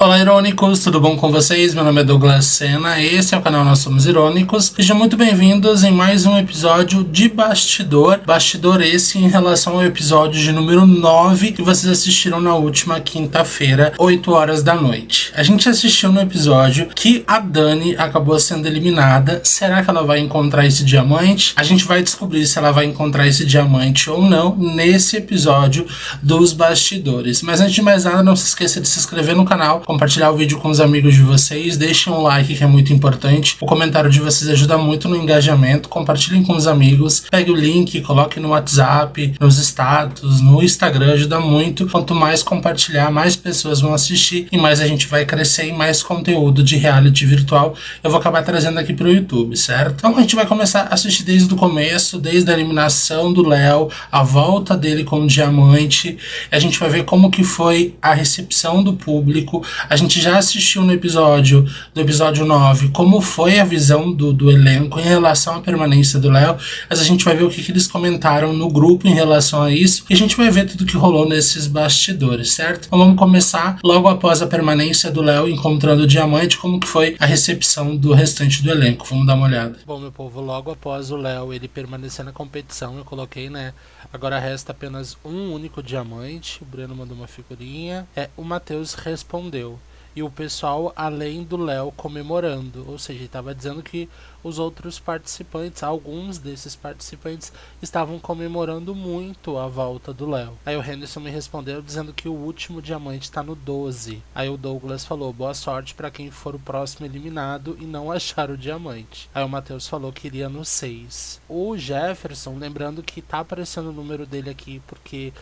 Olá, irônicos, tudo bom com vocês? Meu nome é Douglas Sena, esse é o canal Nós Somos Irônicos. Sejam muito bem-vindos em mais um episódio de Bastidor. Bastidor esse em relação ao episódio de número 9 que vocês assistiram na última quinta-feira, 8 horas da noite. A gente assistiu no episódio que a Dani acabou sendo eliminada. Será que ela vai encontrar esse diamante? A gente vai descobrir se ela vai encontrar esse diamante ou não nesse episódio dos Bastidores. Mas antes de mais nada, não se esqueça de se inscrever no canal, compartilhar o vídeo com os amigos de vocês, deixem um like que é muito importante, o comentário de vocês ajuda muito no engajamento, compartilhem com os amigos, pegue o link, coloque no WhatsApp, nos status, no Instagram, ajuda muito. Quanto mais compartilhar, mais pessoas vão assistir e mais a gente vai crescer em mais conteúdo de reality virtual eu vou acabar trazendo aqui pro YouTube, certo? Então a gente vai começar a assistir desde o começo, desde a eliminação do Léo, a volta dele como diamante, a gente vai ver como que foi a recepção do público. A gente já assistiu no episódio 9 como foi a visão do elenco em relação à permanência do Léo, mas a gente vai ver o que eles comentaram no grupo em relação a isso e a gente vai ver tudo que rolou nesses bastidores, certo? Então vamos começar logo após a permanência do Léo encontrando o diamante, como que foi a recepção do restante do elenco. Vamos dar uma olhada. Bom, meu povo, logo após o Léo ele permanecer na competição, eu coloquei, né? Agora resta apenas um único diamante. O Breno mandou uma figurinha. O Matheus respondeu. E o pessoal, além do Léo, comemorando. Ou seja, ele estava dizendo que os outros participantes, alguns desses participantes, estavam comemorando muito a volta do Léo. Aí o Henderson me respondeu dizendo que o último diamante está no 12. Aí o Douglas falou, boa sorte para quem for o próximo eliminado e não achar o diamante. Aí o Matheus falou que iria no 6. O Jefferson, lembrando que tá aparecendo o número dele aqui, porque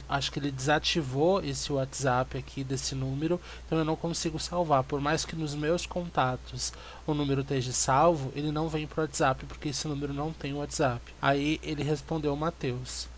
acho que ele desativou esse WhatsApp aqui desse número, então eu não consigo salvar. Por mais que nos meus contatos o número esteja salvo, ele não vem pro WhatsApp, porque esse número não tem WhatsApp. Aí ele respondeu o Matheus.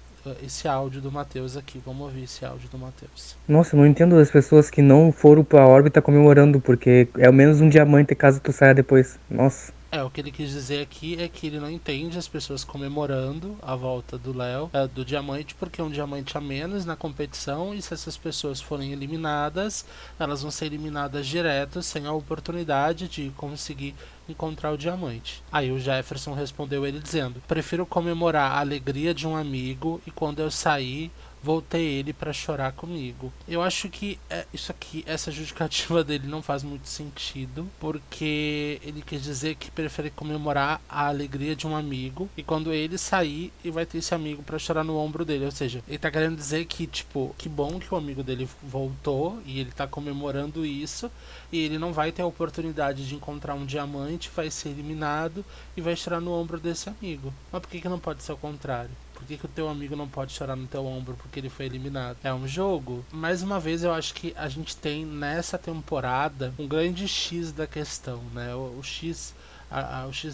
Esse áudio do Matheus aqui, vamos ouvir esse áudio do Matheus. Nossa, eu não entendo as pessoas que não foram pra órbita comemorando, porque é ao menos um diamante caso tu saia depois. Nossa. O que ele quis dizer aqui é que ele não entende as pessoas comemorando a volta do Léo, do diamante, porque é um diamante a menos na competição, e se essas pessoas forem eliminadas, elas vão ser eliminadas direto, sem a oportunidade de conseguir encontrar o diamante. Aí o Jefferson respondeu ele dizendo, prefiro comemorar a alegria de um amigo e quando eu sair, voltei ele para chorar comigo. Eu acho que isso aqui, essa justificativa dele não faz muito sentido, porque ele quis dizer que prefere comemorar a alegria de um amigo e quando ele sair, ele vai ter esse amigo para chorar no ombro dele. Ou seja, ele tá querendo dizer que, tipo, que bom que o amigo dele voltou e ele tá comemorando isso e ele não vai ter a oportunidade de encontrar um diamante, vai ser eliminado e vai chorar no ombro desse amigo. Mas por que não pode ser o contrário? Por que o teu amigo não pode chorar no teu ombro porque ele foi eliminado? É um jogo? Mais uma vez, eu acho que a gente tem nessa temporada um grande X da questão, né? O X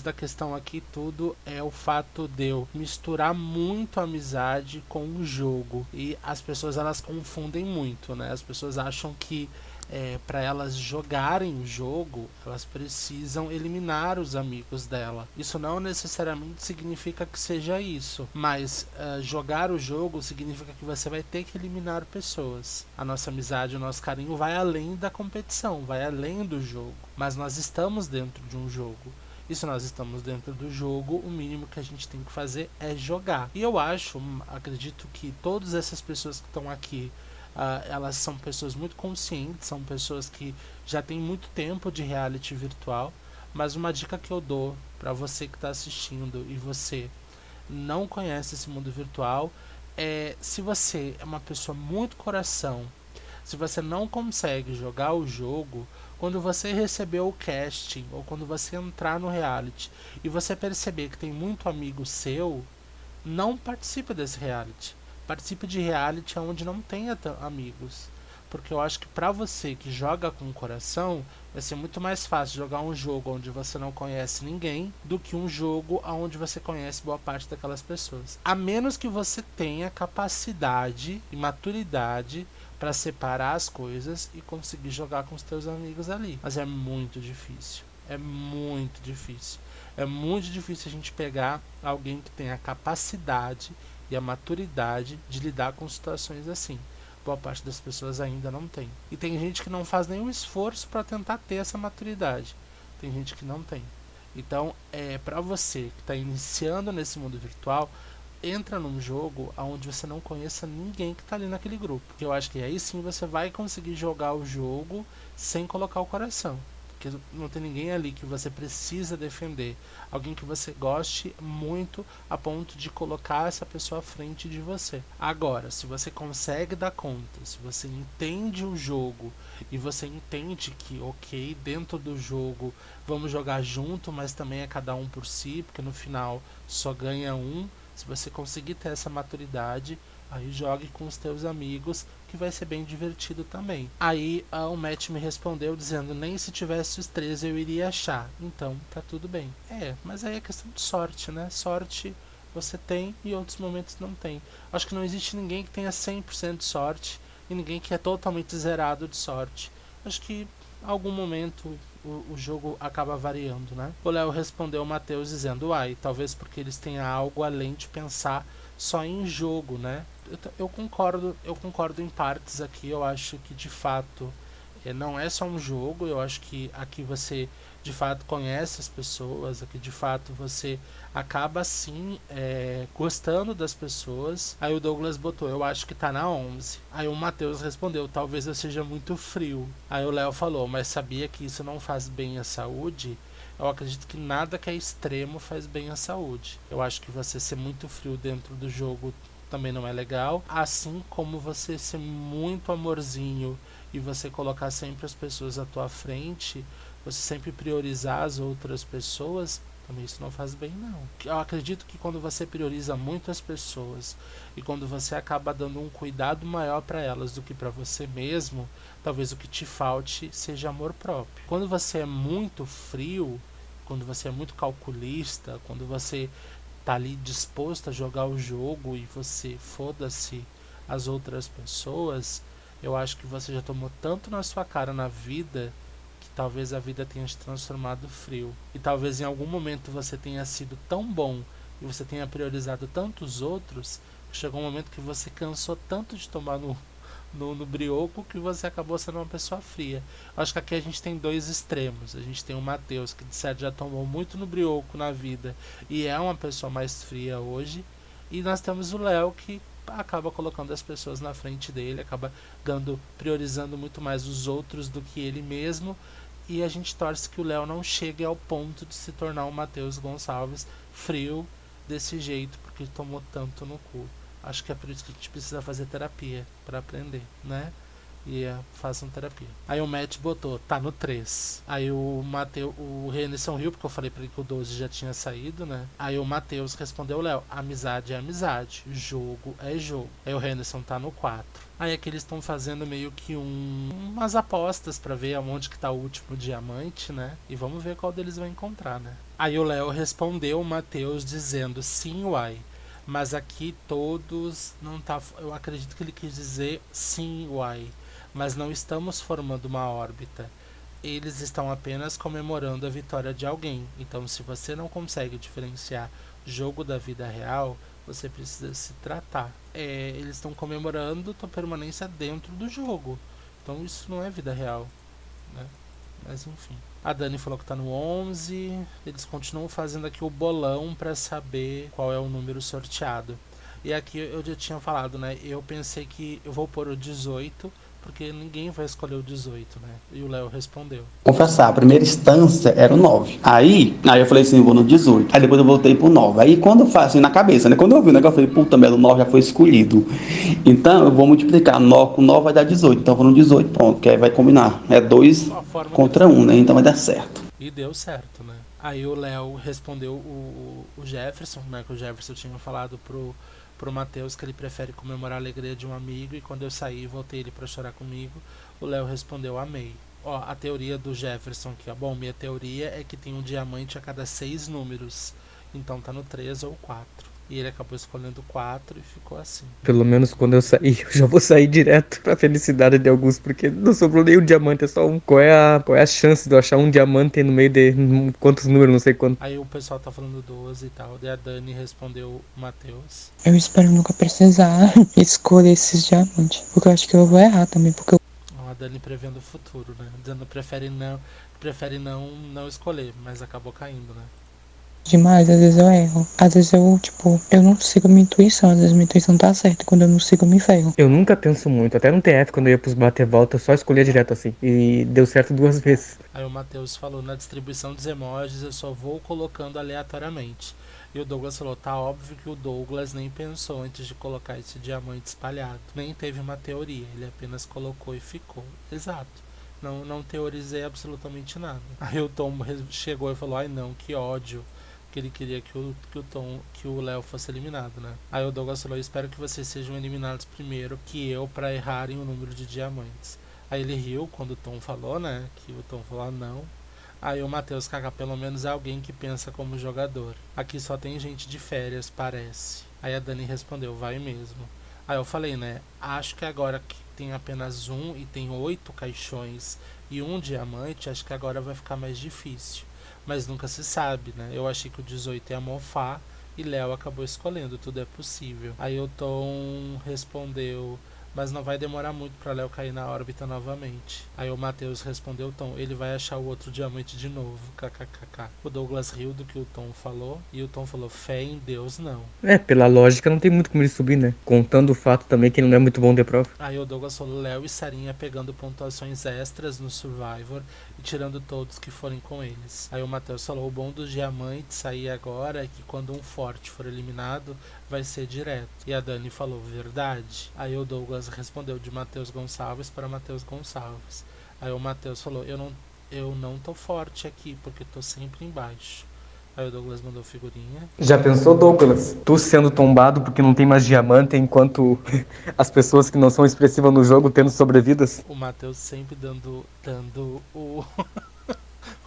da questão aqui tudo é o fato de eu misturar muito a amizade com o jogo. E as pessoas, elas confundem muito, né? As pessoas acham que para elas jogarem o jogo, elas precisam eliminar os amigos dela. Isso não necessariamente significa que seja isso, mas jogar o jogo significa que você vai ter que eliminar pessoas. A nossa amizade, o nosso carinho vai além da competição, vai além do jogo, mas nós estamos dentro de um jogo. E se nós estamos dentro do jogo, o mínimo que a gente tem que fazer é jogar. E eu acredito que todas essas pessoas que estão aqui, elas são pessoas muito conscientes, são pessoas que já têm muito tempo de reality virtual, mas uma dica que eu dou para você que está assistindo e você não conhece esse mundo virtual é, se você é uma pessoa muito coração, se você não consegue jogar o jogo, quando você receber o casting ou quando você entrar no reality e você perceber que tem muito amigo seu, não participe desse reality. Participe de reality onde não tenha amigos. Porque eu acho que pra você que joga com o coração, vai ser muito mais fácil jogar um jogo onde você não conhece ninguém do que um jogo onde você conhece boa parte daquelas pessoas. A menos que você tenha capacidade e maturidade para separar as coisas e conseguir jogar com os teus amigos ali. Mas é muito difícil. É muito difícil. É muito difícil a gente pegar alguém que tenha a capacidade e a maturidade de lidar com situações assim. boa parte das pessoas ainda não tem. E tem gente que não faz nenhum esforço para tentar ter essa maturidade. Tem gente que não tem. Então, para você que está iniciando nesse mundo virtual, entra num jogo onde você não conheça ninguém que está ali naquele grupo. Porque eu acho que aí sim você vai conseguir jogar o jogo sem colocar o coração. Porque não tem ninguém ali que você precisa defender. Alguém que você goste muito a ponto de colocar essa pessoa à frente de você. Agora, se você consegue dar conta, se você entende o jogo e você entende que, ok, dentro do jogo vamos jogar junto, mas também é cada um por si, porque no final só ganha um. Se você conseguir ter essa maturidade, aí jogue com os teus amigos, que vai ser bem divertido também. Aí o Matt me respondeu dizendo, nem se tivesse os 13 eu iria achar. Então, tá tudo bem. Mas aí é questão de sorte, né? Sorte você tem e outros momentos não tem. Acho que não existe ninguém que tenha 100% de sorte e ninguém que é totalmente zerado de sorte. Acho que em algum momento o jogo acaba variando, né? O Léo respondeu o Matheus dizendo, talvez porque eles tenham algo além de pensar só em jogo, né? Eu concordo em partes aqui. Eu acho que de fato não é só um jogo. Eu acho que aqui você de fato conhece as pessoas, aqui de fato você acaba sim gostando das pessoas. Aí o Douglas botou, eu acho que tá na 11. Aí o Matheus respondeu, talvez eu seja muito frio. Aí o Léo falou, mas sabia que isso não faz bem à saúde? Eu acredito que nada que é extremo faz bem à saúde. Eu acho que você ser muito frio dentro do jogo também não é legal, assim como você ser muito amorzinho e você colocar sempre as pessoas à tua frente, você sempre priorizar as outras pessoas, também isso não faz bem não. Eu acredito que quando você prioriza muito as pessoas e quando você acaba dando um cuidado maior para elas do que para você mesmo, talvez o que te falte seja amor próprio. Quando você é muito frio, quando você é muito calculista, quando você tá ali disposto a jogar o jogo e você foda-se as outras pessoas, eu acho que você já tomou tanto na sua cara na vida que talvez a vida tenha te transformado frio. E talvez em algum momento você tenha sido tão bom e você tenha priorizado tantos outros que chegou um momento que você cansou tanto de tomar no brioco que você acabou sendo uma pessoa fria. Acho que aqui a gente tem dois extremos. A gente tem o Matheus, que de certo já tomou muito no brioco na vida e é uma pessoa mais fria hoje. E nós temos o Léo, que acaba colocando as pessoas na frente dele, acaba priorizando muito mais os outros do que ele mesmo. E a gente torce que o Léo não chegue ao ponto de se tornar um Matheus Gonçalves frio desse jeito, porque tomou tanto no cu. Acho que é por isso que a gente precisa fazer terapia, para aprender, né? E façam terapia. Aí o Matt botou, tá no 3. Aí o Renison riu, porque eu falei pra ele que o 12 já tinha saído, né? Aí o Matheus respondeu, Léo, amizade é amizade, jogo é jogo. Aí o Renison tá no 4. Aí aqui eles estão fazendo meio que umas apostas pra ver aonde que tá o último diamante, né? E vamos ver qual deles vai encontrar, né? Aí o Léo respondeu o Matheus dizendo, sim, uai. Mas aqui todos não tá. Eu acredito que ele quis dizer sim, uai. Mas não estamos formando uma órbita. Eles estão apenas comemorando a vitória de alguém. Então, se você não consegue diferenciar jogo da vida real, você precisa se tratar. Eles estão comemorando tua permanência dentro do jogo. Então, isso não é vida real, né? Mas enfim. A Dani falou que tá no 11. Eles continuam fazendo aqui o bolão para saber qual é o número sorteado. E aqui eu já tinha falado, né? Eu pensei que eu vou pôr o 18, porque ninguém vai escolher o 18, né? E o Léo respondeu. Confessar, a primeira instância era o 9. Aí eu falei assim, eu vou no 18. Aí depois eu voltei pro 9. Aí quando eu faço assim na cabeça, né? Quando eu vi o negócio, eu falei, puta merda, o 9 já foi escolhido. Então eu vou multiplicar 9 com 9 vai dar 18. Então eu vou no 18, pronto, que aí vai combinar. É 2 contra 1, né? Então vai dar certo. E deu certo, né? Aí o Léo respondeu o Jefferson, né? Que o Jefferson tinha falado pro Matheus que ele prefere comemorar a alegria de um amigo, e quando eu saí e voltei ele pra chorar comigo, o Léo respondeu amei. Ó, a teoria do Jefferson aqui, ó. Bom, minha teoria é que tem um diamante a cada 6 números, então tá no 3 ou 4. E ele acabou escolhendo 4 e ficou assim. Pelo menos quando eu sair, eu já vou sair direto pra felicidade de alguns, porque não sobrou nenhum diamante, é só um. Qual é a chance de eu achar um diamante no meio de quantos números, não sei quanto. Aí o pessoal tá falando 12 e tal. Daí a Dani respondeu o Matheus. Eu espero nunca precisar escolher esses diamantes. Porque eu acho que eu vou errar também. Porque A Dani prevendo o futuro, né? Dizendo prefere não escolher, mas acabou caindo, né? demais, às vezes eu erro. Às vezes eu não sigo a minha intuição. Às vezes minha intuição tá certa. Quando eu não sigo, eu me ferro. Eu nunca penso muito, até no TF, quando eu ia pros bate-volta, eu só escolhia direto assim. E deu certo 2 vezes. Aí o Matheus falou, na distribuição dos emojis eu só vou colocando aleatoriamente. E o Douglas falou, tá óbvio que o Douglas nem pensou antes de colocar esse diamante espalhado. Nem teve uma teoria, ele apenas colocou e ficou. Exato. Não teorizei absolutamente nada. Aí o Tom chegou e falou, ai não, que ódio. Que ele queria que o Léo fosse eliminado, né? Aí o Douglas falou, espero que vocês sejam eliminados primeiro que eu pra errarem o número de diamantes. Aí ele riu quando o Tom falou, né? Que o Tom falou, não. Aí o Matheus, caga, pelo menos é alguém que pensa como jogador. Aqui só tem gente de férias, parece. Aí a Dani respondeu, vai mesmo. Aí eu falei, né? Acho que agora que tem apenas um e tem 8 caixões e um diamante, acho que agora vai ficar mais difícil. Mas nunca se sabe, né? Eu achei que o 18 ia mofar e Léo acabou escolhendo, tudo é possível. Aí o Tom respondeu, mas não vai demorar muito para Léo cair na órbita novamente. Aí o Matheus respondeu, Tom, ele vai achar o outro diamante de novo, kkkk. O Douglas riu do que o Tom falou, e o Tom falou, fé em Deus não. Pela lógica não tem muito como ele subir, né? Contando o fato também que ele não é muito bom de prova. Aí o Douglas falou, Léo e Sarinha pegando pontuações extras no Survivor e tirando todos que forem com eles. Aí o Matheus falou, o bom dos diamantes sair agora é que quando um forte for eliminado, vai ser direto. E a Dani falou, verdade. Aí o Douglas respondeu de Matheus Gonçalves para Matheus Gonçalves. Aí o Matheus falou, eu não tô forte aqui, porque tô sempre embaixo. Aí o Douglas mandou figurinha. Já pensou, Douglas? Tu sendo tombado porque não tem mais diamante, enquanto as pessoas que não são expressivas no jogo tendo sobrevidas? O Matheus sempre dando o...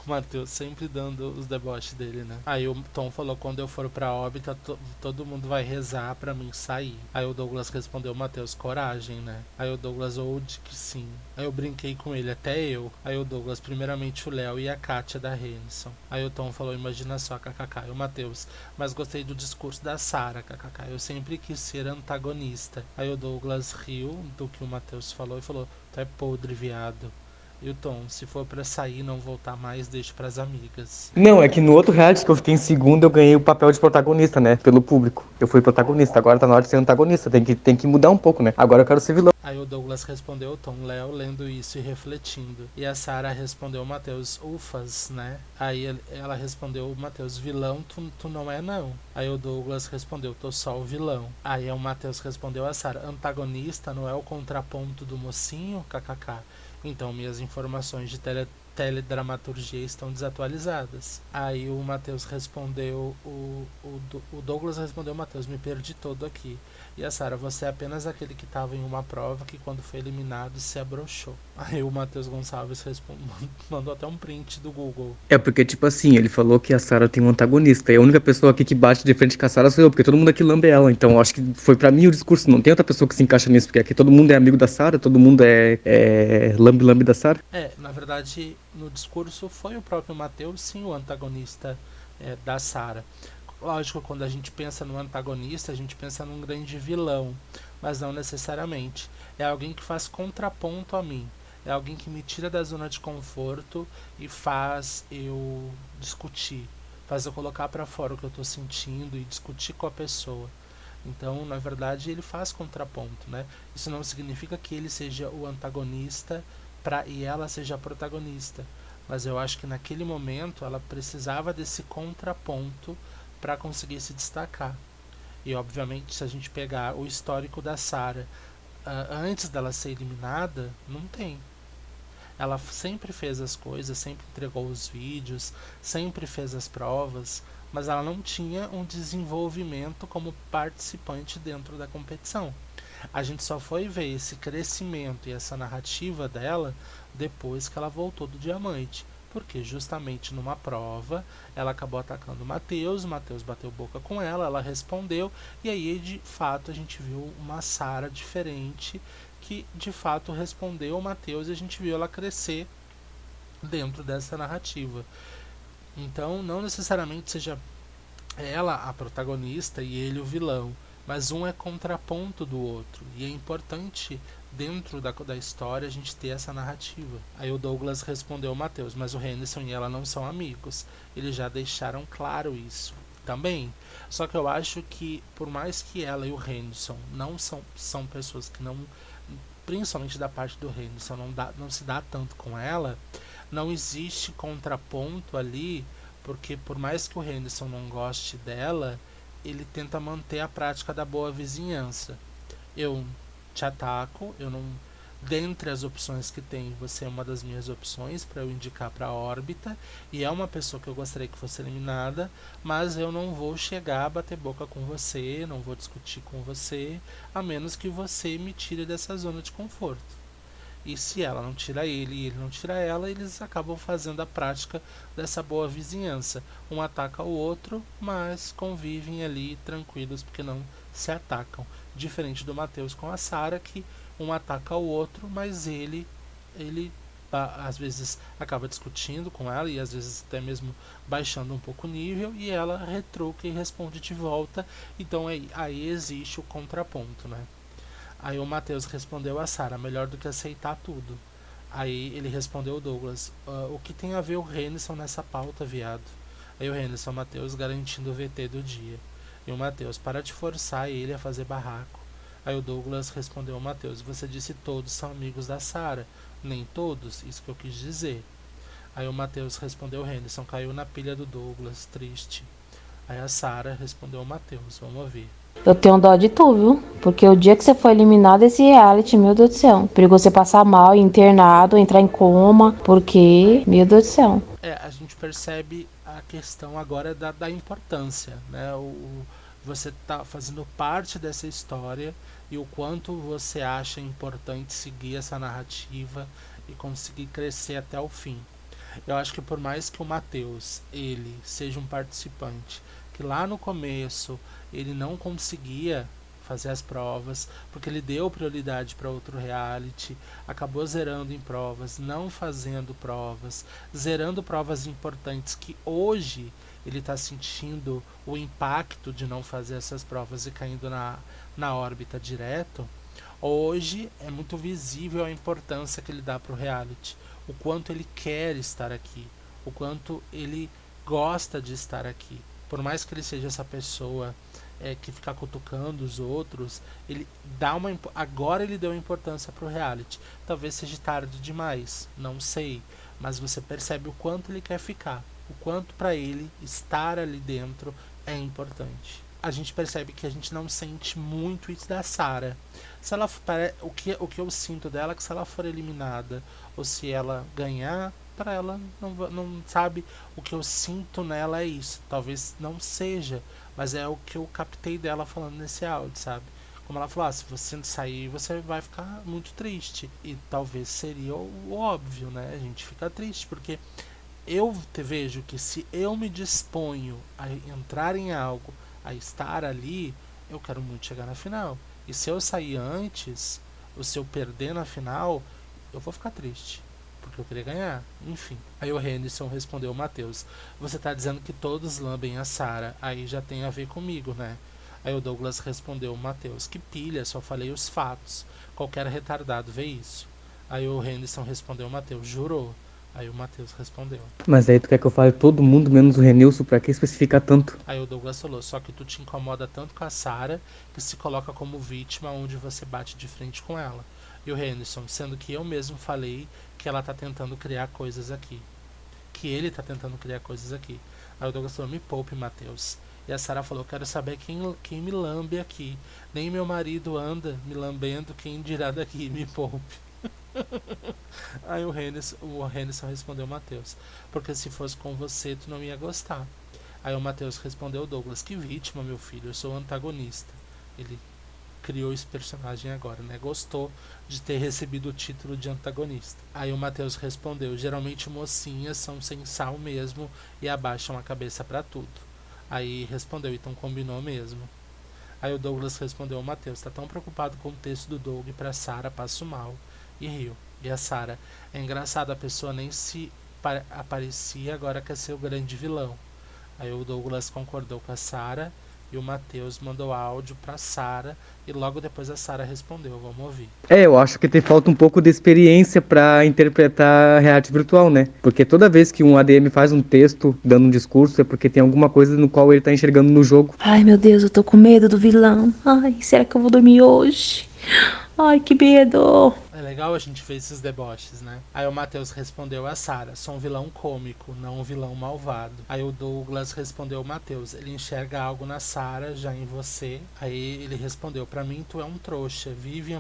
O Matheus sempre dando os deboches dele, né? Aí o Tom falou, quando eu for pra órbita, todo mundo vai rezar pra mim sair. Aí o Douglas respondeu, Matheus, coragem, né? Aí o Douglas, que sim. Aí eu brinquei com ele, até eu. Aí o Douglas, primeiramente o Léo e a Kátia da Renison. Aí o Tom falou, imagina só, kkk. E o Matheus, mas gostei do discurso da Sarah, kkk. Eu sempre quis ser antagonista. Aí o Douglas riu do que o Matheus falou e falou, tu é podre, viado. E o Tom, se for pra sair e não voltar mais, deixa pras amigas. Não, é que no outro reality que eu fiquei em segundo, eu ganhei o papel de protagonista, né? Pelo público. Eu fui protagonista, agora tá na hora de ser antagonista. Tem que mudar um pouco, né? Agora eu quero ser vilão. Aí o Douglas respondeu o Tom, Léo lendo isso e refletindo. E a Sarah respondeu o Matheus, ufas, né? Aí ela respondeu o Matheus, vilão tu não é não. Aí o Douglas respondeu, tô só o vilão. Aí o Matheus respondeu a Sarah, antagonista não é o contraponto do mocinho? KKK. Então minhas informações de teledramaturgia estão desatualizadas. Aí o Matheus respondeu, o Douglas respondeu, Matheus, me perdi todo aqui. E a Sarah, você é apenas aquele que estava em uma prova que quando foi eliminado se abrochou. Aí o Matheus Gonçalves mandou até um print do Google. É porque, tipo assim, ele falou que a Sarah tem um antagonista. E a única pessoa aqui que bate de frente com a Sarah sou eu, porque todo mundo aqui lambe ela. Então eu acho que foi pra mim o discurso. Não tem outra pessoa que se encaixa nisso, porque aqui todo mundo é amigo da Sarah, todo mundo é lambe-lambe da Sarah. Na verdade, no discurso foi o próprio Matheus, sim, o antagonista da Sarah. Lógico, quando a gente pensa no antagonista, a gente pensa num grande vilão, mas não necessariamente. É alguém que faz contraponto a mim. É alguém que me tira da zona de conforto e faz eu discutir. Faz eu colocar pra fora o que eu tô sentindo e discutir com a pessoa. Então, na verdade, ele faz contraponto, né? Isso não significa que ele seja o antagonista e ela seja a protagonista. Mas eu acho que naquele momento ela precisava desse contraponto para conseguir se destacar. E obviamente, se a gente pegar o histórico da Sarah antes dela ser eliminada, não tem. Ela sempre fez as coisas, sempre entregou os vídeos, sempre fez as provas, mas ela não tinha um desenvolvimento como participante dentro da competição. A gente só foi ver esse crescimento e essa narrativa dela depois que ela voltou do diamante. porque justamente numa prova ela acabou atacando o Matheus bateu boca com ela respondeu, e aí de fato a gente viu uma Sarah diferente, que de fato respondeu o Matheus, e a gente viu ela crescer dentro dessa narrativa. Então não necessariamente seja ela a protagonista e ele o vilão, mas um é contraponto do outro, e é importante dentro da história a gente ter essa narrativa. Aí o Douglas respondeu ao Matheus, mas o Henderson e ela não são amigos, eles já deixaram claro isso também. Só que eu acho que por mais que ela e o Henderson não são pessoas que não, principalmente da parte do Henderson, não se dá tanto com ela, não existe contraponto ali, porque por mais que o Henderson não goste dela, ele tenta manter a prática da boa vizinhança. Eu te ataco, eu não, dentre as opções que tem, você é uma das minhas opções para eu indicar para a órbita, e é uma pessoa que eu gostaria que fosse eliminada, mas eu não vou chegar a bater boca com você, não vou discutir com você, a menos que você me tire dessa zona de conforto. E se ela não tira ele e ele não tira ela, eles acabam fazendo a prática dessa boa vizinhança. Um ataca o outro, mas convivem ali tranquilos porque não se atacam. Diferente do Matheus com a Sarah, que um ataca o outro, mas ele às vezes acaba discutindo com ela e às vezes até mesmo baixando um pouco o nível, e ela retruca e responde de volta. Então aí existe o contraponto, né? Aí o Matheus respondeu a Sarah, melhor do que aceitar tudo. Aí ele respondeu o Douglas, o que tem a ver o Henderson nessa pauta, viado? Aí o Henderson, Matheus garantindo o VT do dia. E o Matheus, para de forçar ele a fazer barraco. Aí o Douglas respondeu ao Matheus, você disse todos são amigos da Sarah. Nem todos, isso que eu quis dizer. Aí o Matheus respondeu ao Henderson, caiu na pilha do Douglas, triste. Aí a Sarah respondeu ao Matheus, vamos ouvir. Eu tenho dó de tu, viu? Porque o dia que você foi eliminado desse reality, meu Deus do céu, perigoso você passar mal, internado, entrar em coma, porque, meu Deus do céu. A gente percebe a questão agora da importância, né? Você tá fazendo parte dessa história e o quanto você acha importante seguir essa narrativa e conseguir crescer até o fim. Eu acho que por mais que o Matheus, ele seja um participante que lá no começo ele não conseguia fazer as provas, porque ele deu prioridade para outro reality, acabou zerando em provas, não fazendo provas, zerando provas importantes que hoje ele está sentindo o impacto de não fazer essas provas e caindo na órbita direto. Hoje é muito visível a importância que ele dá para o reality, o quanto ele quer estar aqui, o quanto ele gosta de estar aqui. Por mais que ele seja essa pessoa que fica cutucando os outros, ele dá agora ele deu importância para o reality. Talvez seja tarde demais, não sei, mas você percebe o quanto ele quer ficar, o quanto para ele estar ali dentro é importante. A gente percebe que a gente não sente muito isso da Sarah. Se ela o que eu sinto dela é que se ela for eliminada ou se ela ganhar, para ela não sabe, o que eu sinto nela é isso. Talvez não seja, mas é o que eu captei dela falando nesse áudio, sabe? Como ela falou, se você sair, você vai ficar muito triste. E talvez seria o óbvio, né? A gente fica triste, porque eu vejo que se eu me disponho a entrar em algo, a estar ali, eu quero muito chegar na final. E se eu sair antes, ou se eu perder na final, eu vou ficar triste, porque eu queria ganhar, enfim. Aí o Henderson respondeu ao Matheus, você tá dizendo que todos lambem a Sarah, aí já tem a ver comigo, né? Aí o Douglas respondeu ao Matheus, que pilha, só falei os fatos, qualquer retardado vê isso. Aí o Henderson respondeu ao Matheus, jurou? Aí o Matheus respondeu. Mas aí tu quer que eu fale todo mundo, menos o Renilson, pra que especificar tanto? Aí o Douglas falou, só que tu te incomoda tanto com a Sarah, que se coloca como vítima onde você bate de frente com ela. E o Henderson, sendo que eu mesmo falei que ela tá tentando criar coisas aqui. Que ele tá tentando criar coisas aqui. Aí o Douglas falou, me poupe, Matheus. E a Sarah falou, quero saber quem me lambe aqui. Nem meu marido anda me lambendo, quem dirá daqui, me poupe. Aí o Henderson respondeu ao Matheus, porque se fosse com você, tu não ia gostar. Aí o Matheus respondeu ao Douglas, que vítima, meu filho, eu sou o antagonista. Ele criou esse personagem agora, né? Gostou de ter recebido o título de antagonista. Aí o Matheus respondeu: geralmente mocinhas são sem sal mesmo e abaixam a cabeça pra tudo. Aí respondeu: então combinou mesmo. Aí o Douglas respondeu: o Matheus tá tão preocupado com o texto do Doug pra Sarah, passo mal. E riu. E a Sarah: é engraçado, a pessoa nem se aparecia, agora quer ser o grande vilão. Aí o Douglas concordou com a Sarah e o Matheus mandou áudio pra Sarah e logo depois a Sarah respondeu. Vamos ouvir. Eu acho que te falta um pouco de experiência pra interpretar reality virtual, né? Porque toda vez que um ADM faz um texto dando um discurso é porque tem alguma coisa no qual ele tá enxergando no jogo. Ai, meu Deus, eu tô com medo do vilão. Ai, será que eu vou dormir hoje? Ai, que medo. É legal a gente ver esses deboches, né? Aí o Matheus respondeu a Sarah: sou um vilão cômico, não um vilão malvado. Aí o Douglas respondeu ao Matheus: ele enxerga algo na Sarah, já em você. Aí ele respondeu: pra mim tu é um trouxa, vive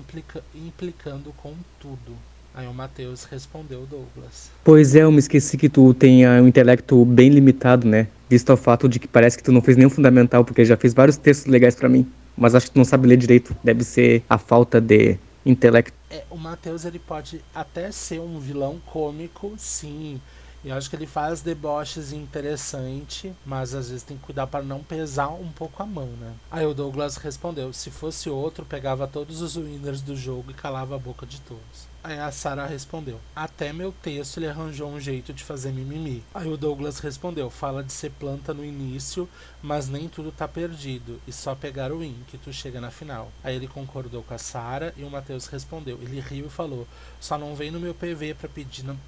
implicando com tudo. Aí o Matheus respondeu Douglas: Pois é, eu me esqueci que tu tem um intelecto bem limitado, né? Visto ao fato de que parece que tu não fez nenhum fundamental, porque já fez vários textos legais pra mim. Mas acho que tu não sabe ler direito. Deve ser a falta de intelecto. o Matheus ele pode até ser um vilão cômico, sim. Eu acho que ele faz deboches interessante, mas às vezes tem que cuidar para não pesar um pouco a mão, né? Aí o Douglas respondeu: se fosse outro, pegava todos os winners do jogo e calava a boca de todos. Aí a Sarah respondeu: até meu texto ele arranjou um jeito de fazer mimimi. Aí o Douglas respondeu: fala de ser planta no início, mas nem tudo tá perdido, e só pegar o win, que tu chega na final. Aí ele concordou com a Sarah e o Matheus respondeu. Ele riu e falou: só não vem no meu PV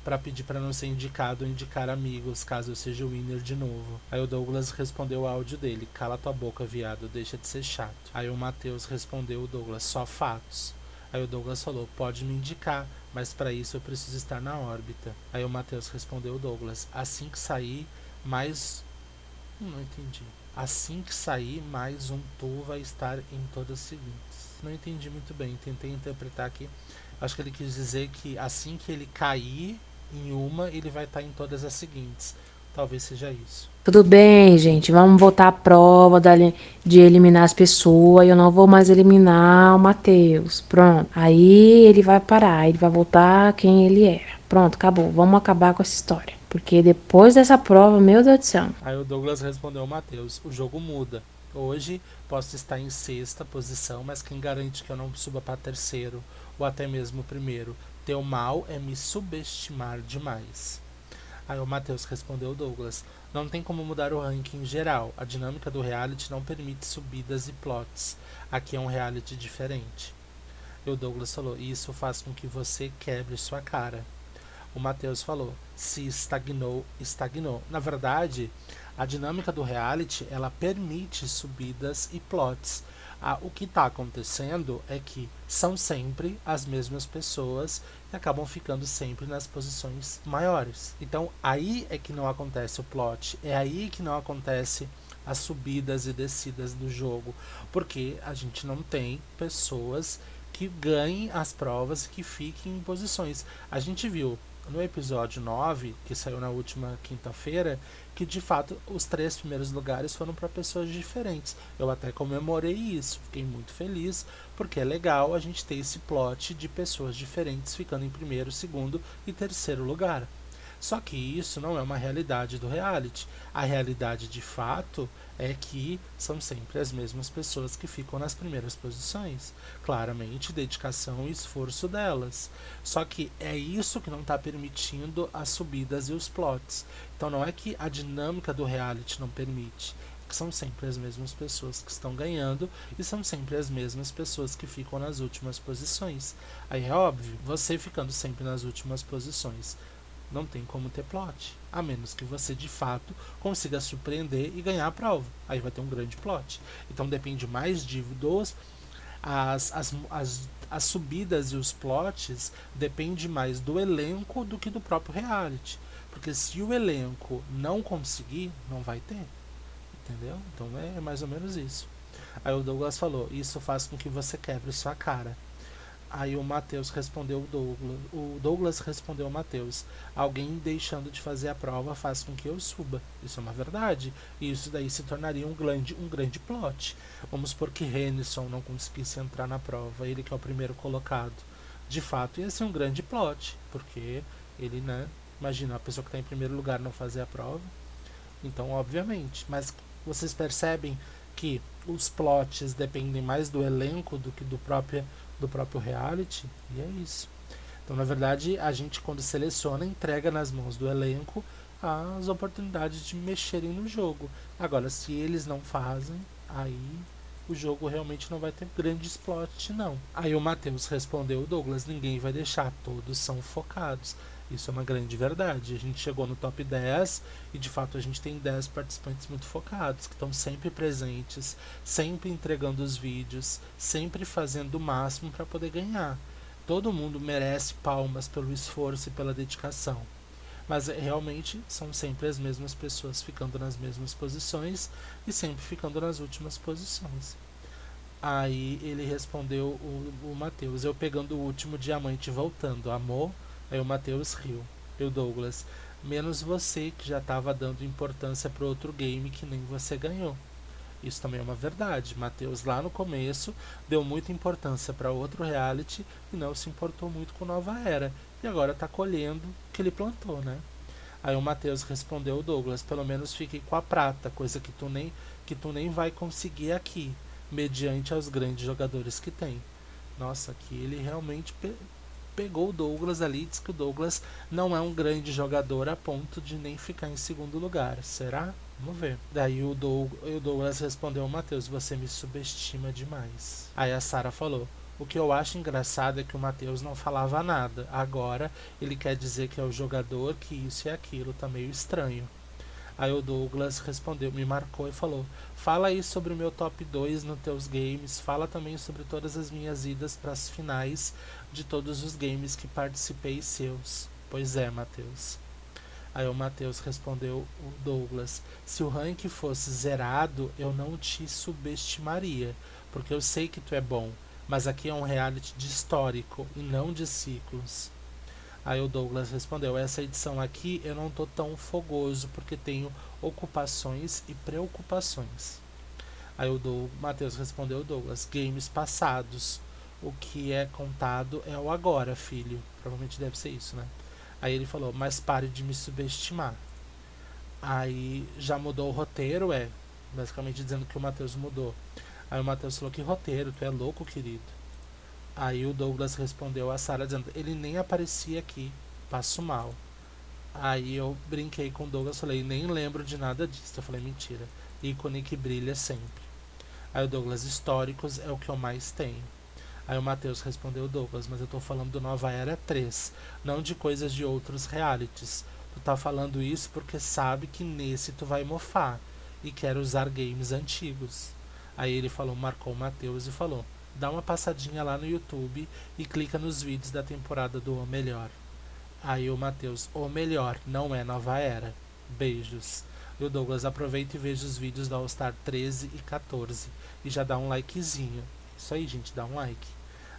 pra pedir pra não ser indicado ou indicar amigos, caso eu seja o winner de novo. Aí o Douglas respondeu o áudio dele: cala tua boca, viado, deixa de ser chato. Aí o Matheus respondeu o Douglas: só fatos. Aí o Douglas falou: pode me indicar, mas para isso eu preciso estar na órbita. Aí o Matheus respondeu o Douglas: assim que sair, mais... Não entendi. Assim que sair, mais um tu vai estar em todas as seguintes. Não entendi muito bem, tentei interpretar aqui. Acho que ele quis dizer que assim que ele cair em uma, ele vai estar em todas as seguintes. Talvez seja isso. Tudo bem, gente, vamos voltar à prova de eliminar as pessoas. Eu não vou mais eliminar o Matheus. Pronto. Aí ele vai parar, ele vai voltar quem ele era. Pronto, acabou. Vamos acabar com essa história. Porque depois dessa prova, meu Deus do céu. Aí o Douglas respondeu ao Matheus: o jogo muda. Hoje posso estar em sexta posição, mas quem garante que eu não suba para terceiro ou até mesmo primeiro? Teu mal é me subestimar demais. Aí o Matheus respondeu ao Douglas: não tem como mudar o ranking em geral. A dinâmica do reality não permite subidas e plots. Aqui é um reality diferente. E o Douglas falou: isso faz com que você quebre sua cara. O Matheus falou: se estagnou, estagnou. Na verdade, a dinâmica do reality ela permite subidas e plots. O que está acontecendo é que são sempre as mesmas pessoas que acabam ficando sempre nas posições maiores. Então aí é que não acontece o plot, é aí que não acontece as subidas e descidas do jogo, porque a gente não tem pessoas que ganhem as provas e que fiquem em posições. A gente viu no episódio 9, que saiu na última quinta-feira, que de fato os 3 primeiros lugares foram para pessoas diferentes. Eu até comemorei isso, fiquei muito feliz, porque é legal a gente ter esse plot de pessoas diferentes ficando em primeiro, segundo e terceiro lugar. Só que isso não é uma realidade do reality. A realidade de fato é que são sempre as mesmas pessoas que ficam nas primeiras posições. Claramente, dedicação e esforço delas. Só que é isso que não está permitindo as subidas e os plots. Então não é que a dinâmica do reality não permite. Que são sempre as mesmas pessoas que estão ganhando e são sempre as mesmas pessoas que ficam nas últimas posições. Aí é óbvio, você ficando sempre nas últimas posições, não tem como ter plot, a menos que você de fato consiga surpreender e ganhar a prova. Aí vai ter um grande plot. Então depende mais de as subidas e os plots depende mais do elenco do que do próprio reality. Porque se o elenco não conseguir, não vai ter. Entendeu? Então é mais ou menos isso. Aí o Douglas falou: isso faz com que você quebre sua cara. Aí o Matheus respondeu o Douglas respondeu o Matheus: alguém deixando de fazer a prova faz com que eu suba. Isso é uma verdade. E isso daí se tornaria um grande plot. Vamos supor que Renison não conseguisse entrar na prova, ele que é o primeiro colocado. De fato ia ser um grande plot, porque ele, né? Imagina, a pessoa que está em primeiro lugar não fazer a prova. Então, obviamente. Mas vocês percebem que os plots dependem mais do elenco do que do próprio reality, e é isso. Então, na verdade, a gente, quando seleciona, entrega nas mãos do elenco as oportunidades de mexerem no jogo. Agora, se eles não fazem, aí o jogo realmente não vai ter grandes plots, não. Aí o Matheus respondeu: Douglas, ninguém vai deixar, todos são focados. Isso é uma grande verdade. A gente chegou no top 10 e de fato a gente tem 10 participantes muito focados, que estão sempre presentes, sempre entregando os vídeos, sempre fazendo o máximo para poder ganhar. Todo mundo merece palmas pelo esforço e pela dedicação. Mas realmente são sempre as mesmas pessoas ficando nas mesmas posições e sempre ficando nas últimas posições. Aí ele respondeu o Matheus: eu pegando o último diamante e voltando, amor? Aí o Matheus riu. E o Douglas: menos você, que já estava dando importância para outro game que nem você ganhou. Isso também é uma verdade. Matheus lá no começo deu muita importância para outro reality e não se importou muito com Nova Era. E agora está colhendo o que ele plantou, né? Aí o Matheus respondeu o Douglas: pelo menos fique com a prata, coisa que tu nem vai conseguir aqui, mediante aos grandes jogadores que tem. Nossa, aqui ele realmente pegou o Douglas ali, diz que o Douglas não é um grande jogador a ponto de nem ficar em segundo lugar. Será? Vamos ver. Daí o Douglas respondeu ao Matheus: você me subestima demais. Aí a Sara falou: o que eu acho engraçado é que o Matheus não falava nada. Agora ele quer dizer que é o jogador, que isso e aquilo, tá meio estranho. Aí o Douglas respondeu, me marcou e falou: fala aí sobre o meu top 2 nos teus games, fala também sobre todas as minhas idas para as finais de todos os games que participei seus. Pois é, Matheus. Aí o Matheus respondeu o Douglas: se o rank fosse zerado, eu não te subestimaria, porque eu sei que tu é bom, mas aqui é um reality de histórico e não de ciclos. Aí o Douglas respondeu: essa edição aqui eu não tô tão fogoso porque tenho ocupações e preocupações. Aí o Matheus respondeu: Douglas, games passados, o que é contado é o agora, filho. Provavelmente deve ser isso, né? Aí ele falou: mas pare de me subestimar. Aí já mudou o roteiro, basicamente dizendo que o Matheus mudou. Aí o Matheus falou: que roteiro, tu é louco, querido. Aí o Douglas respondeu a Sara dizendo: ele nem aparecia aqui, passo mal. Aí eu brinquei com o Douglas, falei: nem lembro de nada disso. Eu falei: mentira, ícone que brilha sempre. Aí o Douglas: históricos é o que eu mais tenho. Aí o Matheus respondeu: Douglas, mas eu tô falando do Nova Era 3, não de coisas de outros realities. Tu tá falando isso porque sabe que nesse tu vai mofar e quer usar games antigos. Aí ele falou, marcou o Matheus e falou: dá uma passadinha lá no YouTube e clica nos vídeos da temporada do O Melhor. Aí o Matheus: O Melhor, não é Nova Era. Beijos. E o Douglas: aproveita e veja os vídeos da All Star 13 e 14 e já dá um likezinho. Isso aí, gente, dá um like.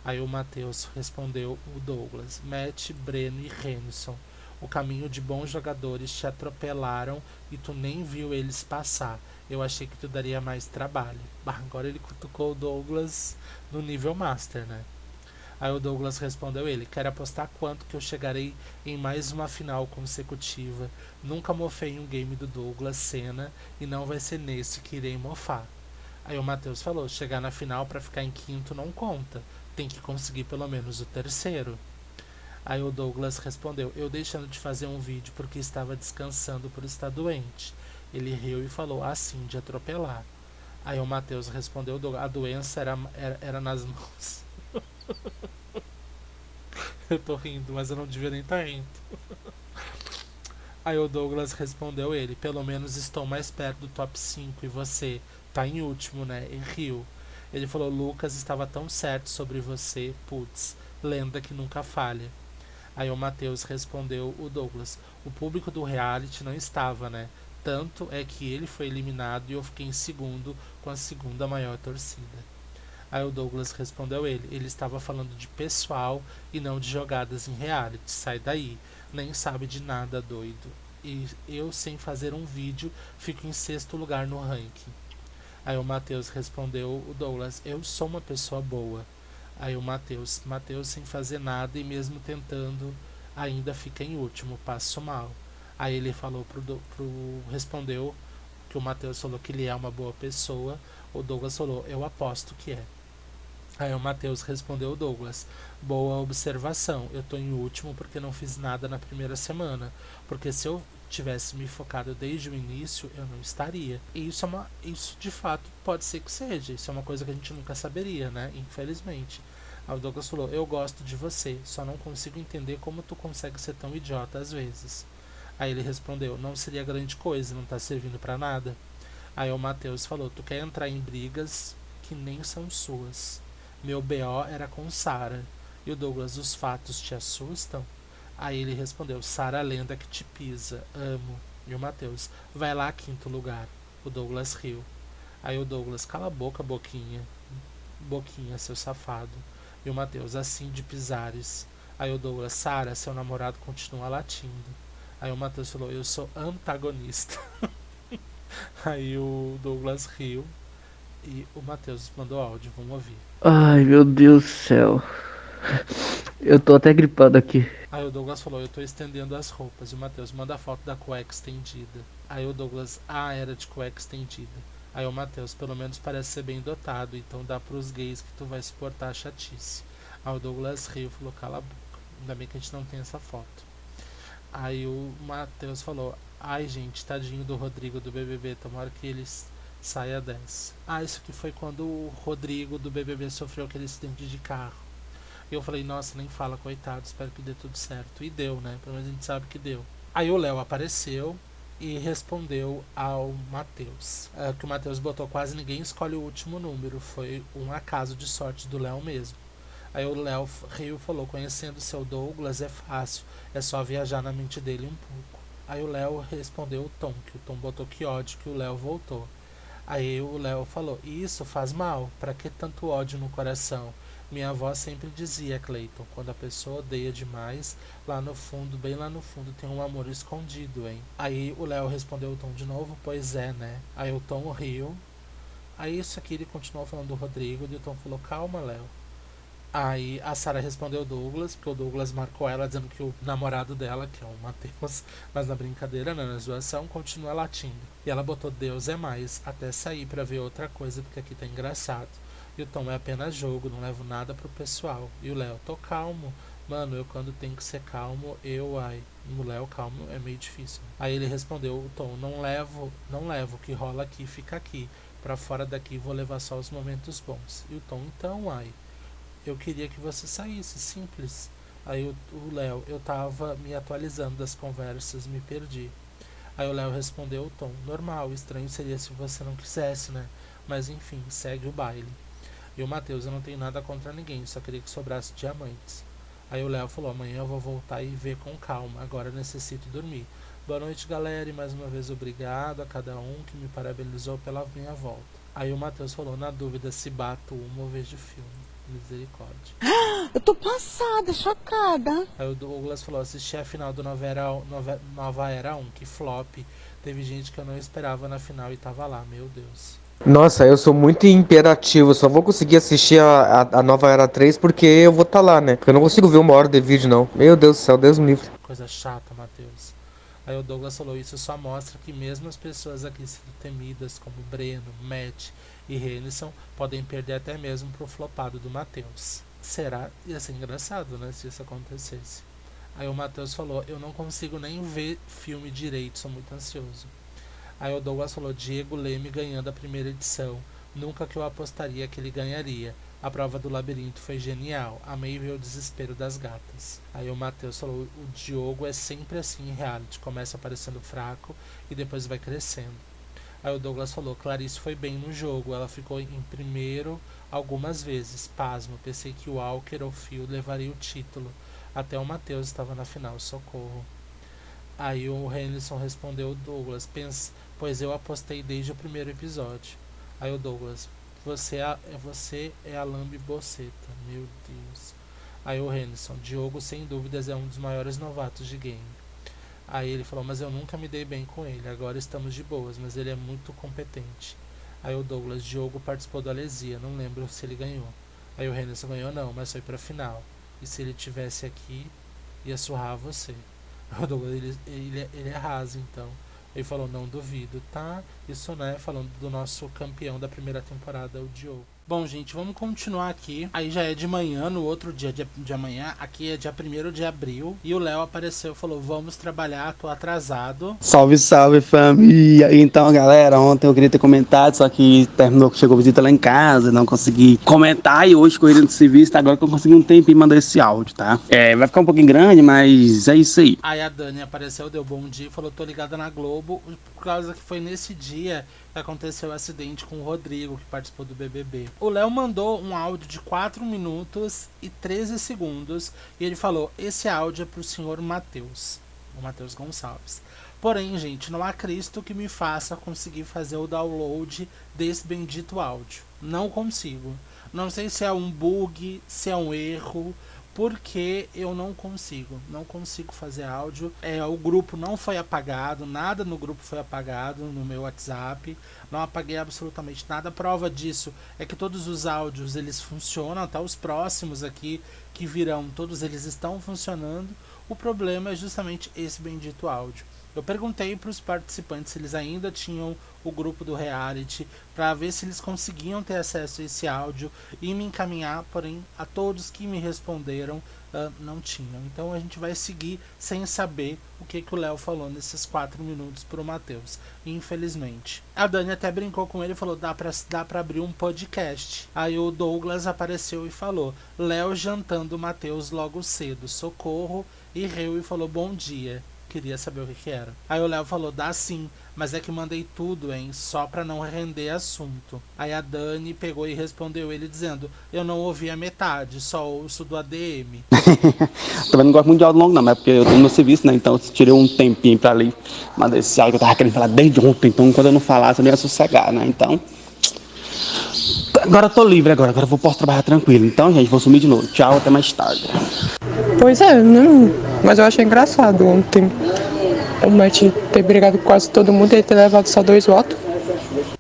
Aí o Matheus respondeu o Douglas: Matt, Breno e Renison, o caminho de bons jogadores te atropelaram e tu nem viu eles passar. Eu achei que tu daria mais trabalho. Bah, agora ele cutucou o Douglas no nível Master, né? Aí o Douglas respondeu ele: quero apostar quanto que eu chegarei em mais uma final consecutiva. Nunca mofei em um game do Douglas Senna e não vai ser nesse que irei mofar. Aí o Matheus falou: chegar na final para ficar em quinto não conta, tem que conseguir pelo menos o terceiro. Aí o Douglas respondeu: eu deixando de fazer um vídeo porque estava descansando por estar doente. Ele riu e falou: assim, de atropelar. Aí o Matheus respondeu: a doença era nas mãos. Eu tô rindo, mas eu não devia nem estar rindo. Aí o Douglas respondeu ele: pelo menos estou mais perto do top 5 e você tá em último, né? E riu. Ele falou: Lucas estava tão certo sobre você, putz, lenda que nunca falha. Aí o Matheus respondeu o Douglas: o público do reality não estava, né? Tanto é que ele foi eliminado e eu fiquei em segundo com a segunda maior torcida. Aí o Douglas respondeu ele estava falando de pessoal e não de jogadas em reality, sai daí, nem sabe de nada, doido. E eu, sem fazer um vídeo, fico em 6º lugar no ranking. Aí o Matheus respondeu o Douglas, eu sou uma pessoa boa. Aí o Matheus sem fazer nada e mesmo tentando, ainda fica em último, passo mal. Aí ele falou respondeu que o Matheus falou que ele é uma boa pessoa, o Douglas falou, eu aposto que é. Aí o Matheus respondeu o Douglas, boa observação, eu tô em último porque não fiz nada na primeira semana, porque se eu tivesse me focado desde o início, eu não estaria. E isso de fato pode ser que seja, isso é uma coisa que a gente nunca saberia, né, infelizmente. Aí o Douglas falou, eu gosto de você, só não consigo entender como tu consegue ser tão idiota às vezes. Aí ele respondeu, não seria grande coisa, não tá servindo pra nada. Aí o Matheus falou, tu quer entrar em brigas que nem são suas. Meu BO era com Sara. E o Douglas, os fatos te assustam? Aí ele respondeu, Sara lenda que te pisa, amo. E o Matheus, vai lá 5º lugar. O Douglas riu. Aí o Douglas, cala a boca, Boquinha. Boquinha, seu safado. E o Matheus, assim de pisares. Aí o Douglas, Sara, seu namorado continua latindo. Aí o Matheus falou, eu sou antagonista. Aí o Douglas riu. E o Matheus mandou áudio, vamos ouvir. Ai, meu Deus do céu. Eu tô até gripado aqui. Aí o Douglas falou, eu tô estendendo as roupas. E o Matheus, manda a foto da cueca estendida. Aí o Douglas, era de cueca estendida. Aí o Matheus, pelo menos parece ser bem dotado, então dá pros gays que tu vai suportar a chatice. Aí o Douglas riu e falou, cala a boca. Ainda bem que a gente não tem essa foto. Aí o Matheus falou, ai gente, tadinho do Rodrigo do BBB, tomara que eles saia dessa. Isso aqui foi quando o Rodrigo do BBB sofreu aquele acidente de carro. E eu falei, nossa, nem fala, coitado, espero que dê tudo certo. E deu, né? Pelo menos a gente sabe que deu. Aí o Léo apareceu e respondeu ao Matheus. Que o Matheus botou quase ninguém escolhe o último número. Foi um acaso de sorte do Léo mesmo. Aí o Léo riu e falou, conhecendo o seu Douglas é fácil, é só viajar na mente dele um pouco. Aí o Léo respondeu o Tom, que o Tom botou que ódio que o Léo voltou. Aí o Léo falou, isso faz mal, pra que tanto ódio no coração? Minha avó sempre dizia, Cleiton, quando a pessoa odeia demais, lá no fundo, bem lá no fundo, tem um amor escondido, hein? Aí o Léo respondeu o Tom de novo, pois é, né? Aí o Tom riu. Aí isso aqui ele continuou falando do Rodrigo, e o Tom falou, calma, Léo. Aí a Sara respondeu o Douglas, porque o Douglas marcou ela dizendo que o namorado dela, que é o Matheus, mas na brincadeira, né, na zoação, continua latindo. E ela botou Deus é mais, até sair pra ver outra coisa, porque aqui tá engraçado. E o Tom é apenas jogo, não levo nada pro pessoal. E o Léo, tô calmo. Mano, eu quando tenho que ser calmo, o Léo calmo é meio difícil. Aí ele respondeu, o Tom, não levo, o que rola aqui fica aqui. Pra fora daqui vou levar só os momentos bons. E o Tom, então, eu queria que você saísse, simples. Aí o Léo, eu tava me atualizando das conversas, me perdi. Aí o Léo respondeu o Tom, normal, estranho seria se você não quisesse, né? Mas enfim, segue o baile. E o Matheus, eu não tenho nada contra ninguém, só queria que sobrasse diamantes. Aí o Léo falou, amanhã eu vou voltar e ver com calma, agora necessito dormir. Boa noite, galera, e mais uma vez obrigado a cada um que me parabenizou pela minha volta. Aí o Matheus falou, na dúvida se bato uma ou vejo filme. Misericórdia. Eu tô passada, chocada. Aí o Douglas falou, assisti a final do Nova Era 1, que flop. Teve gente que eu não esperava na final e tava lá, meu Deus. Nossa, eu sou muito imperativo, só vou conseguir assistir a Nova Era 3 porque eu vou estar lá, né? Porque eu não consigo ver 1 hora de vídeo, não. Meu Deus do céu, Deus me livre. Coisa chata, Matheus. Aí o Douglas falou, isso só mostra que mesmo as pessoas aqui sendo temidas, como Breno, Matt e Renison, podem perder até mesmo pro flopado do Matheus. Será? Ia ser engraçado, né, se isso acontecesse. Aí o Matheus falou, eu não consigo nem ver filme direito, sou muito ansioso. Aí o Douglas falou, Diego Leme ganhando a primeira edição. Nunca que eu apostaria que ele ganharia. A prova do labirinto foi genial. Amei ver o desespero das gatas. Aí o Matheus falou, o Diogo é sempre assim em reality. Começa aparecendo fraco e depois vai crescendo. Aí o Douglas falou, Clarice foi bem no jogo. Ela ficou em primeiro algumas vezes. Pasmo, pensei que o Walker ou Phil levaria o título. Até o Matheus estava na final, socorro. Aí o Renilson respondeu o Douglas, pois eu apostei desde o primeiro episódio. Aí o Douglas, Você é a Lambe Boceta. Meu Deus. Aí o Renison, Diogo sem dúvidas é um dos maiores novatos de game. Aí ele falou, mas eu nunca me dei bem com ele, agora estamos de boas, mas ele é muito competente. Aí o Douglas, Diogo participou da Alesia, não lembro se ele ganhou. Aí o Renison ganhou não, mas foi pra final. E se ele tivesse aqui, ia surrar você. O Douglas, ele arrasa então. Ele falou, não duvido, tá? Isso, né, falando do nosso campeão da primeira temporada, o Diogo. Bom, gente, vamos continuar aqui. Aí já é de manhã, no outro dia de amanhã. Aqui é dia 1º de abril. E o Léo apareceu e falou, vamos trabalhar, tô atrasado. Salve, salve, família! Então, galera, ontem eu queria ter comentado, só que chegou visita lá em casa, não consegui comentar, e hoje corrida de serviço, agora que eu consegui um tempo e mandar esse áudio, tá? Vai ficar um pouquinho grande, mas é isso aí. Aí a Dani apareceu, deu bom dia, falou, tô ligada na Globo, por causa que foi nesse dia que aconteceu o acidente com o Rodrigo, que participou do BBB. O Léo mandou um áudio de 4 minutos e 13 segundos, e ele falou, esse áudio é pro senhor Matheus, o Matheus Gonçalves. Porém, gente, não há Cristo que me faça conseguir fazer o download desse bendito áudio. Não consigo. Não sei se é um bug, se é um erro, porque eu não consigo fazer áudio. O grupo não foi apagado, nada no grupo foi apagado no meu WhatsApp, não apaguei absolutamente nada. A prova disso é que todos os áudios eles funcionam, até os próximos aqui que virão, todos eles estão funcionando. O problema é justamente esse bendito áudio. Eu perguntei para os participantes se eles ainda tinham o grupo do reality, para ver se eles conseguiam ter acesso a esse áudio e me encaminhar, porém a todos que me responderam não tinham. Então a gente vai seguir sem saber o que o Léo falou nesses 4 minutos pro Matheus, infelizmente. A Dani até brincou com ele e falou, dá pra abrir um podcast. Aí o Douglas apareceu e falou, Léo jantando o Matheus logo cedo, socorro, e riu e falou, bom dia. Queria saber o que era. Aí o Léo falou, dá sim, mas é que mandei tudo, hein, só pra não render assunto. Aí a Dani pegou e respondeu ele dizendo, eu não ouvi a metade, só ouço do ADM. Também não gosto muito de áudio longo não, mas é porque eu tô no meu serviço, né, então eu tirei um tempinho pra ali, mandar esse áudio que eu tava querendo falar desde ontem, então quando eu não falasse eu não ia sossegar, né, então... Agora eu tô livre agora eu posso trabalhar tranquilo. Então, gente, vou sumir de novo. Tchau, até mais tarde. Pois é, não. Mas eu achei engraçado ontem o Matt ter brigado com quase todo mundo e ter levado só 2 votos.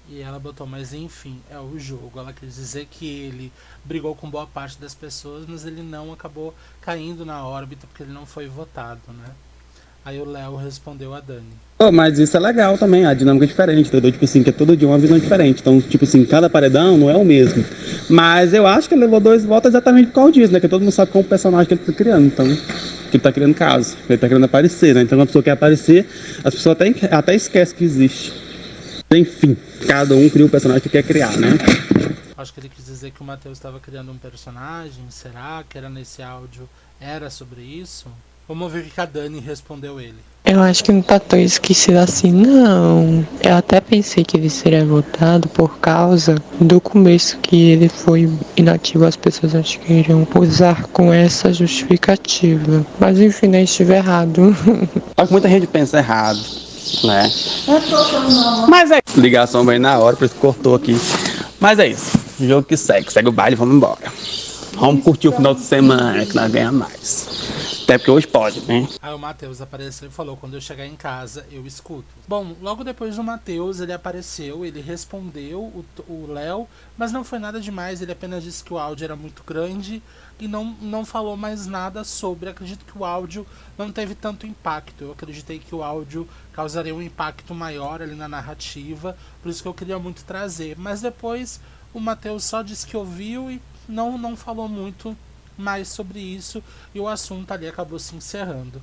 E ela botou, mas enfim, é o jogo. Ela quis dizer que ele brigou com boa parte das pessoas, mas ele não acabou caindo na órbita porque ele não foi votado, né? Aí o Léo respondeu a Dani. Mas isso é legal também, a dinâmica é diferente, entendeu? Tipo assim, que é todo dia uma visão diferente. Então, tipo assim, cada paredão não é o mesmo. Mas eu acho que ele levou 2 votos exatamente por causa disso, né? Que todo mundo sabe qual é o personagem que ele tá criando. Então, que ele tá criando caso, ele tá querendo aparecer, né? Então, quando a pessoa quer aparecer, as pessoas até esquecem que existe. Enfim, cada um cria um personagem que quer criar, né? Acho que ele quis dizer que o Matheus estava criando um personagem. Será que era nesse áudio? Era sobre isso? Vamos ver o que a Dani respondeu ele. Eu acho que não tá tão esquecido assim, não. Eu até pensei que ele seria votado por causa do começo que ele foi inativo. As pessoas acho que iriam usar com essa justificativa. Mas enfim, não estive errado. Só que muita gente pensa errado, né? Mas é isso. Ligação bem na hora, por isso que cortou aqui. Mas é isso. O jogo que segue o baile, vamos embora. Vamos curtir o final de semana, que nós ganhamos mais. Até porque hoje pode, né? Aí o Matheus apareceu e falou, quando eu chegar em casa, eu escuto. Bom, logo depois do Matheus, ele apareceu, ele respondeu o Léo, mas não foi nada demais, ele apenas disse que o áudio era muito grande e não falou mais nada sobre. Acredito que o áudio não teve tanto impacto, eu acreditei que o áudio causaria um impacto maior ali na narrativa, por isso que eu queria muito trazer. Mas depois o Matheus só disse que ouviu e não falou muito mais sobre isso, e o assunto ali acabou se encerrando.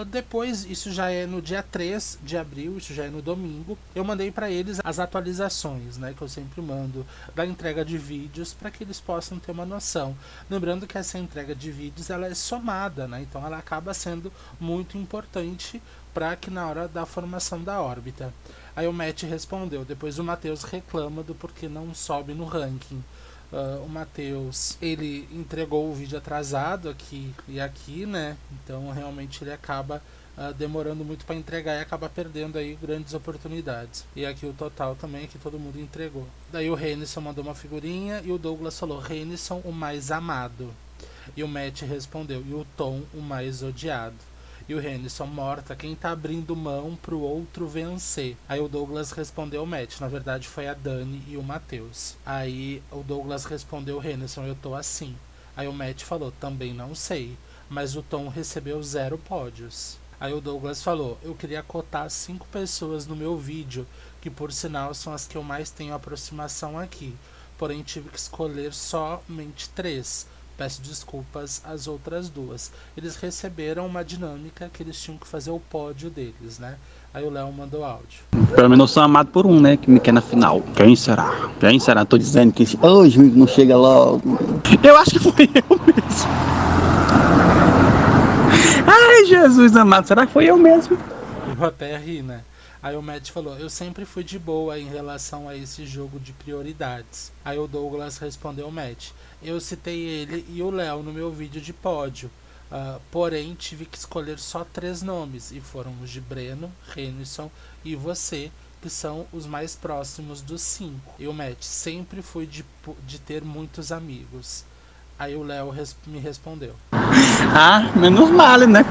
Depois, isso já é no dia 3 de abril, isso já é no domingo, eu mandei para eles as atualizações, né, que eu sempre mando da entrega de vídeos, para que eles possam ter uma noção. Lembrando que essa entrega de vídeos ela é somada, né, então ela acaba sendo muito importante para que na hora da formação da órbita. Aí o Matt respondeu, depois o Matheus reclama do porquê não sobe no ranking. O Matheus, ele entregou o vídeo atrasado aqui e aqui, né? Então realmente ele acaba demorando muito para entregar e acaba perdendo aí grandes oportunidades. E aqui o total também é que todo mundo entregou. Daí o Renison mandou uma figurinha e o Douglas falou: Renison, o mais amado. E o Matt respondeu: e o Tom, o mais odiado. E o Renison: morta, quem tá abrindo mão pro outro vencer. Aí o Douglas respondeu ao Matt: na verdade foi a Dani e o Matheus. Aí o Douglas respondeu: Renison, eu tô assim. Aí o Matt falou: também não sei, mas o Tom recebeu 0 pódios. Aí o Douglas falou: eu queria cotar 5 pessoas no meu vídeo, que por sinal são as que eu mais tenho aproximação aqui. Porém tive que escolher somente 3. Peço desculpas às outras 2. Eles receberam uma dinâmica que eles tinham que fazer o pódio deles, né? Aí o Léo mandou áudio. Pelo menos eu sou amado por um, né? Que me quer na final. Quem será? Quem será? Tô dizendo que hoje não chega logo. Eu acho que foi eu mesmo. Ai, Jesus amado, será que foi eu mesmo? Eu até ri, né? Aí o Matt falou: eu sempre fui de boa em relação a esse jogo de prioridades. Aí o Douglas respondeu ao Matt: eu citei ele e o Léo no meu vídeo de pódio. Porém, tive que escolher só 3 nomes, e foram os de Breno, Renison e você, que são os mais próximos dos 5. E o Matt: sempre fui de ter muitos amigos. Aí o Léo me respondeu: Menos mal, né?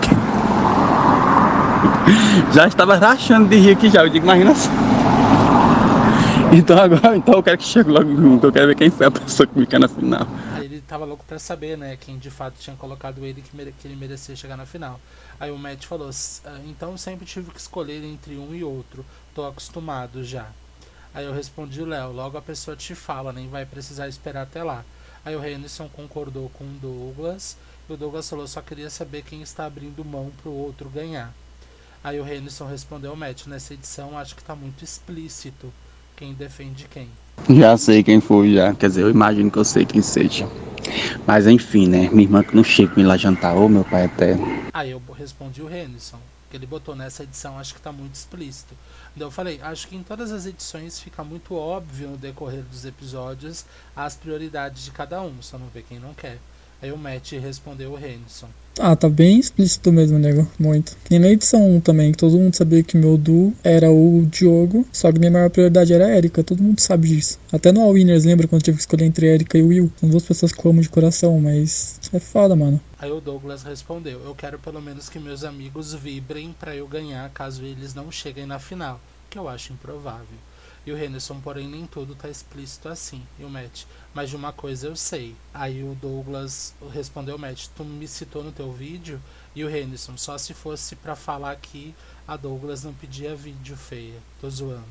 Já estava rachando de rir aqui já, eu digo, imagina só. Então eu quero que chegue logo junto, eu quero ver quem foi a pessoa que me quer na final. Aí ele tava louco pra saber, né, quem de fato tinha colocado ele, que ele merecia chegar na final. Aí o Matt falou: então sempre tive que escolher entre um e outro, tô acostumado já. Aí eu respondi: Léo, logo a pessoa te fala, nem vai precisar esperar até lá. Aí o Renison concordou com o Douglas, e o Douglas falou: só queria saber quem está abrindo mão pro outro ganhar. Aí o Renison respondeu ao Matt: nessa edição acho que tá muito explícito quem defende quem. Já sei quem foi, já. Quer dizer, eu imagino que eu sei quem seja. Mas enfim, né? Minha irmã que não chega com ir lá jantar, ô meu pai eterno. Aí eu respondi o Renison, que ele botou: nessa edição acho que tá muito explícito. Daí eu falei: acho que em todas as edições fica muito óbvio no decorrer dos episódios as prioridades de cada um, só não vê quem não quer. Aí o Matt respondeu o Renison: tá bem explícito mesmo, nego. Muito. Que nem na edição 1 também, que todo mundo sabia que meu duo era o Diogo, só que minha maior prioridade era a Erika, todo mundo sabe disso. Até no All Winners, lembra quando eu tive que escolher entre a Erika e o Will? São 2 pessoas que eu amo de coração, mas é foda, mano. Aí o Douglas respondeu: eu quero pelo menos que meus amigos vibrem pra eu ganhar caso eles não cheguem na final, que eu acho improvável. E o Renison: porém nem tudo tá explícito assim. E o Matt: mas de uma coisa eu sei. Aí o Douglas respondeu ao Matt: tu me citou no teu vídeo? E o Renison: só se fosse pra falar que a Douglas não pedia vídeo, feia. Tô zoando.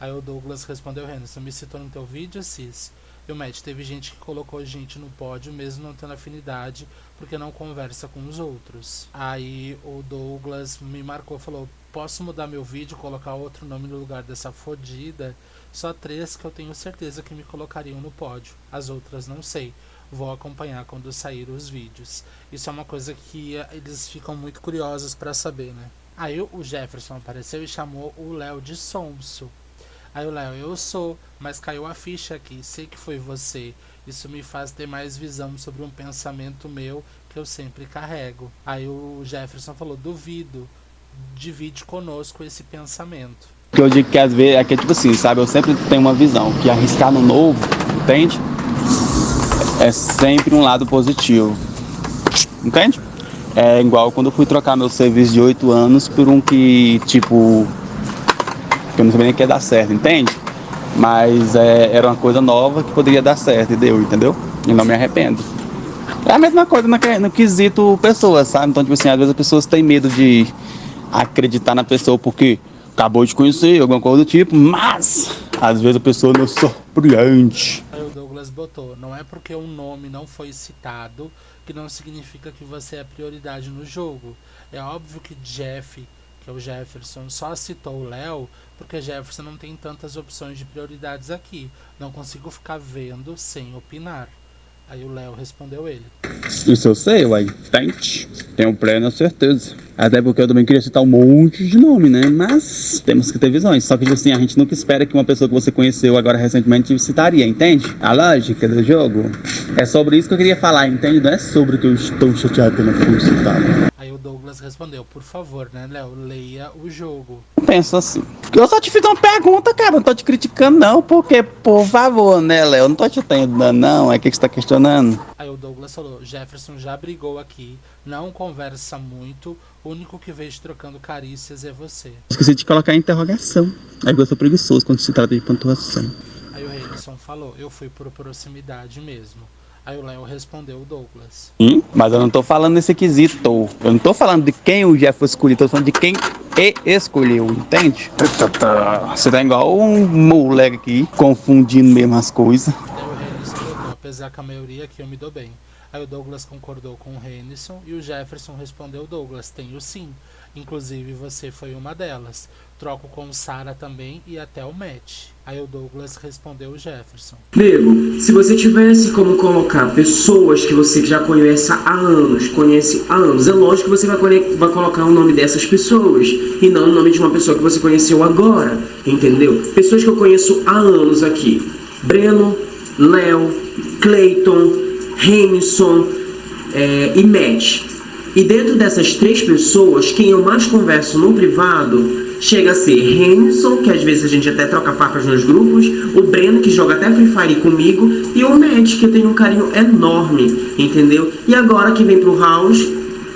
Aí o Douglas respondeu ao Renison: me citou no teu vídeo, cis? E o Matt: teve gente que colocou gente no pódio mesmo não tendo afinidade porque não conversa com os outros. Aí o Douglas me marcou, falou: posso mudar meu vídeo, colocar outro nome no lugar dessa fodida? Só 3 que eu tenho certeza que me colocariam no pódio. As outras não sei. Vou acompanhar quando sair os vídeos. Isso é uma coisa que eles ficam muito curiosos pra saber, né? Aí o Jefferson apareceu e chamou o Léo de sonso. Aí o Léo: eu sou, mas caiu a ficha aqui, sei que foi você. Isso me faz ter mais visão sobre um pensamento meu que eu sempre carrego. Aí o Jefferson falou: duvido, divide conosco esse pensamento. Que eu digo que às vezes é que tipo assim, sabe? Eu sempre tenho uma visão que arriscar no novo, entende? É sempre um lado positivo, entende? É igual quando eu fui trocar meu serviço de 8 anos por um que, tipo, que eu não sabia nem que ia dar certo, entende? Mas era uma coisa nova que poderia dar certo e deu, entendeu? E não me arrependo. É a mesma coisa no quesito pessoas, sabe? Então, tipo assim, às vezes as pessoas têm medo de acreditar na pessoa porque acabou de conhecer, alguma coisa do tipo, mas às vezes a pessoa nos surpreende. Aí o Douglas botou: não é porque um nome não foi citado que não significa que você é prioridade no jogo. É óbvio que Jeff, que é o Jefferson, só citou o Léo porque Jefferson não tem tantas opções de prioridades aqui. Não consigo ficar vendo sem opinar. Aí o Léo respondeu ele: isso eu sei, uai, entende? Tenho plena certeza. Até porque eu também queria citar um monte de nome, né? Mas temos que ter visões. Só que assim, a gente nunca espera que uma pessoa que você conheceu agora recentemente citaria, entende? A lógica do jogo. É sobre isso que eu queria falar, entende? Não é sobre que eu estou chateado que eu não fui citado. Aí o Douglas respondeu, por favor, né, Léo, leia o jogo. Penso assim. Eu só te fiz uma pergunta, cara. Não tô te criticando, não. Porque, por favor, né, Léo? Eu não tô te entendendo, não. É o que você tá questionando? Aí o Douglas falou, Jefferson já brigou aqui, não conversa muito, o único que vejo trocando carícias é você. Esqueci de colocar a interrogação. Aí eu sou preguiçoso quando se trata de pontuação. Aí o Renison falou, eu fui por proximidade mesmo. Aí o Léo respondeu o Douglas. Mas eu não tô falando nesse quesito. Eu não tô falando de quem o Jeff escolheu, tô falando de quem escolheu, entende? Você tá igual um moleque aqui, confundindo mesmo as coisas. Daí o Renison botou, apesar que a maioria aqui eu me dou bem. Aí o Douglas concordou com o Renison e o Jefferson respondeu, Douglas, tenho sim. Inclusive você foi uma delas. Troco com o Sarah também e até o Matt. Aí o Douglas respondeu o Jefferson. Nego, se você tivesse como colocar pessoas que você já conhece há anos, é lógico que você vai colocar o nome dessas pessoas e não o nome de uma pessoa que você conheceu agora, entendeu? Pessoas que eu conheço há anos aqui. Breno, Léo, Clayton, Renison e Matt. E dentro dessas 3 pessoas, quem eu mais converso no privado chega a ser Renison, que às vezes a gente até troca facas nos grupos, o Breno, que joga até Free Fire comigo, e o Matt, que eu tenho um carinho enorme, entendeu? E agora que vem pro House,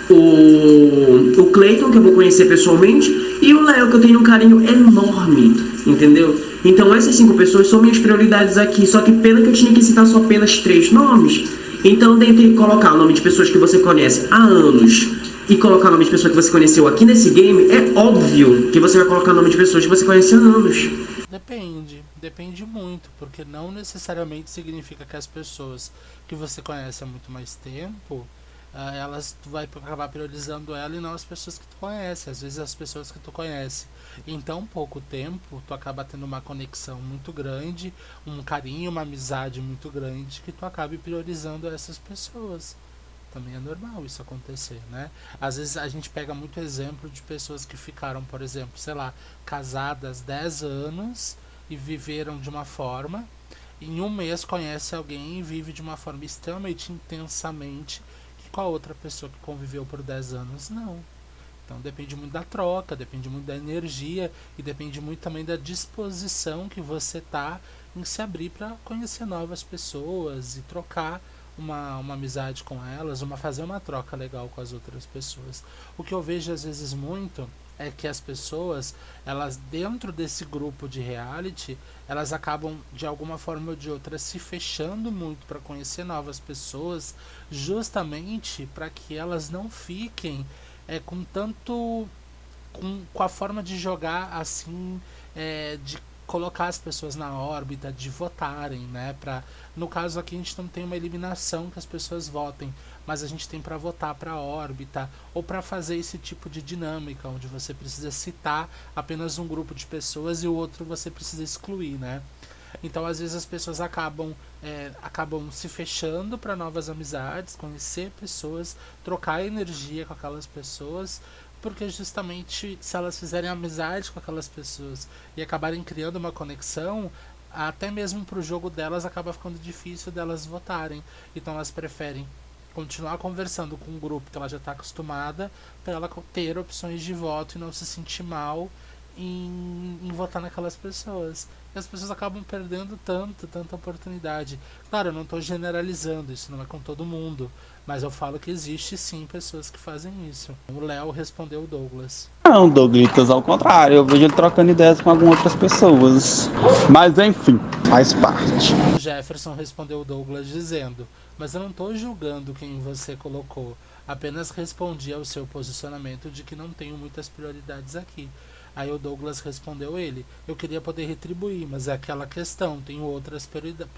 o Clayton, que eu vou conhecer pessoalmente, e o Léo, que eu tenho um carinho enorme, entendeu? Então essas 5 pessoas são minhas prioridades aqui, só que pena que eu tinha que citar só apenas 3 nomes. Então, dentre colocar o nome de pessoas que você conhece há anos e colocar o nome de pessoa que você conheceu aqui nesse game, é óbvio que você vai colocar o nome de pessoas que você conhece há anos. Depende muito, porque não necessariamente significa que as pessoas que você conhece há muito mais tempo, tu vai acabar priorizando ela e não as pessoas que tu conhece. Às vezes as pessoas que tu conhece em tão pouco tempo, tu acaba tendo uma conexão muito grande, um carinho, uma amizade muito grande, que tu acabe priorizando essas pessoas. Também é normal isso acontecer, né? Às vezes a gente pega muito exemplo de pessoas que ficaram, por exemplo, sei lá, casadas 10 anos e viveram de uma forma, em um mês conhece alguém e vive de uma forma extremamente intensamente, que com a outra pessoa que conviveu por 10 anos, não. Então depende muito da troca, depende muito da energia e depende muito também da disposição que você tá em se abrir para conhecer novas pessoas e trocar uma amizade com elas, fazer uma troca legal com as outras pessoas. O que eu vejo às vezes muito é que as pessoas, elas dentro desse grupo de reality, elas acabam de alguma forma ou de outra se fechando muito para conhecer novas pessoas, justamente para que elas não fiquem com a forma de jogar assim, de colocar as pessoas na órbita, de votarem, né? No caso aqui a gente não tem uma eliminação que as pessoas votem, mas a gente tem para votar para a órbita ou para fazer esse tipo de dinâmica onde você precisa citar apenas um grupo de pessoas e o outro você precisa excluir, né? Então às vezes as pessoas acabam se fechando para novas amizades, conhecer pessoas, trocar energia com aquelas pessoas, porque justamente se elas fizerem amizade com aquelas pessoas e acabarem criando uma conexão, até mesmo para o jogo delas acaba ficando difícil delas votarem. Então elas preferem continuar conversando com um grupo que ela já está acostumada, para ela ter opções de voto e não se sentir mal em votar naquelas pessoas. E as pessoas acabam perdendo tanta oportunidade. Claro, eu não estou generalizando, isso não é com todo mundo, mas eu falo que existe sim pessoas que fazem isso. O Léo respondeu o Douglas. Não, Douglas, ao contrário, eu vejo ele trocando ideias com algumas outras pessoas. Mas enfim, faz parte. O Jefferson respondeu o Douglas dizendo: mas eu não estou julgando quem você colocou, apenas respondi ao seu posicionamento de que não tenho muitas prioridades aqui. Aí o Douglas respondeu ele: eu queria poder retribuir, mas é aquela questão, tenho outras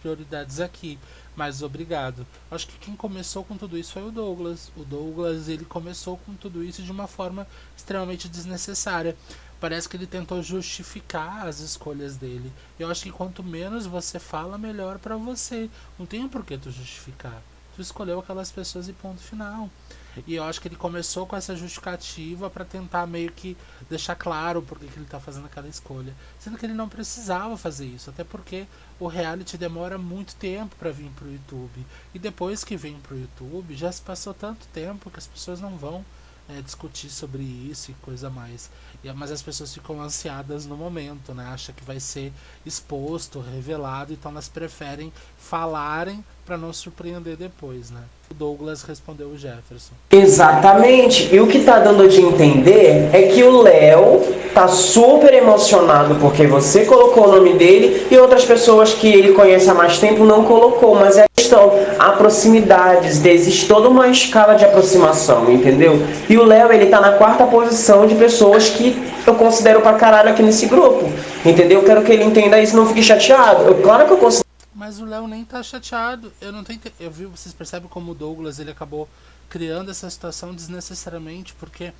prioridades aqui, mas obrigado. Acho que quem começou com tudo isso foi o Douglas. O Douglas, ele começou com tudo isso de uma forma extremamente desnecessária. Parece que ele tentou justificar as escolhas dele. Eu acho que quanto menos você fala, melhor pra você. Não tem por que tu justificar. Tu escolheu aquelas pessoas e ponto final. E eu acho que ele começou com essa justificativa para tentar meio que deixar claro por que ele tá fazendo aquela escolha. Sendo que ele não precisava fazer isso, até porque o reality demora muito tempo para vir pro YouTube. E depois que vem pro YouTube, já se passou tanto tempo que as pessoas não vão discutir sobre isso e coisa mais. Mas as pessoas ficam ansiadas no momento, né? Acha que vai ser exposto, revelado, então elas preferem falarem para não surpreender depois, né? O Douglas respondeu o Jefferson. Exatamente. E o que tá dando de entender é que o Léo tá super emocionado porque você colocou o nome dele e outras pessoas que ele conhece há mais tempo não colocou. Mas é a questão, a proximidade, existe toda uma escala de aproximação, entendeu? E o Léo, ele tá na 4ª posição de pessoas que eu considero pra caralho aqui nesse grupo, entendeu? Eu quero que ele entenda isso e não fique chateado. Claro que eu considero. Mas o Léo nem tá chateado. Eu vi, vocês percebem como o Douglas ele acabou criando essa situação desnecessariamente, porque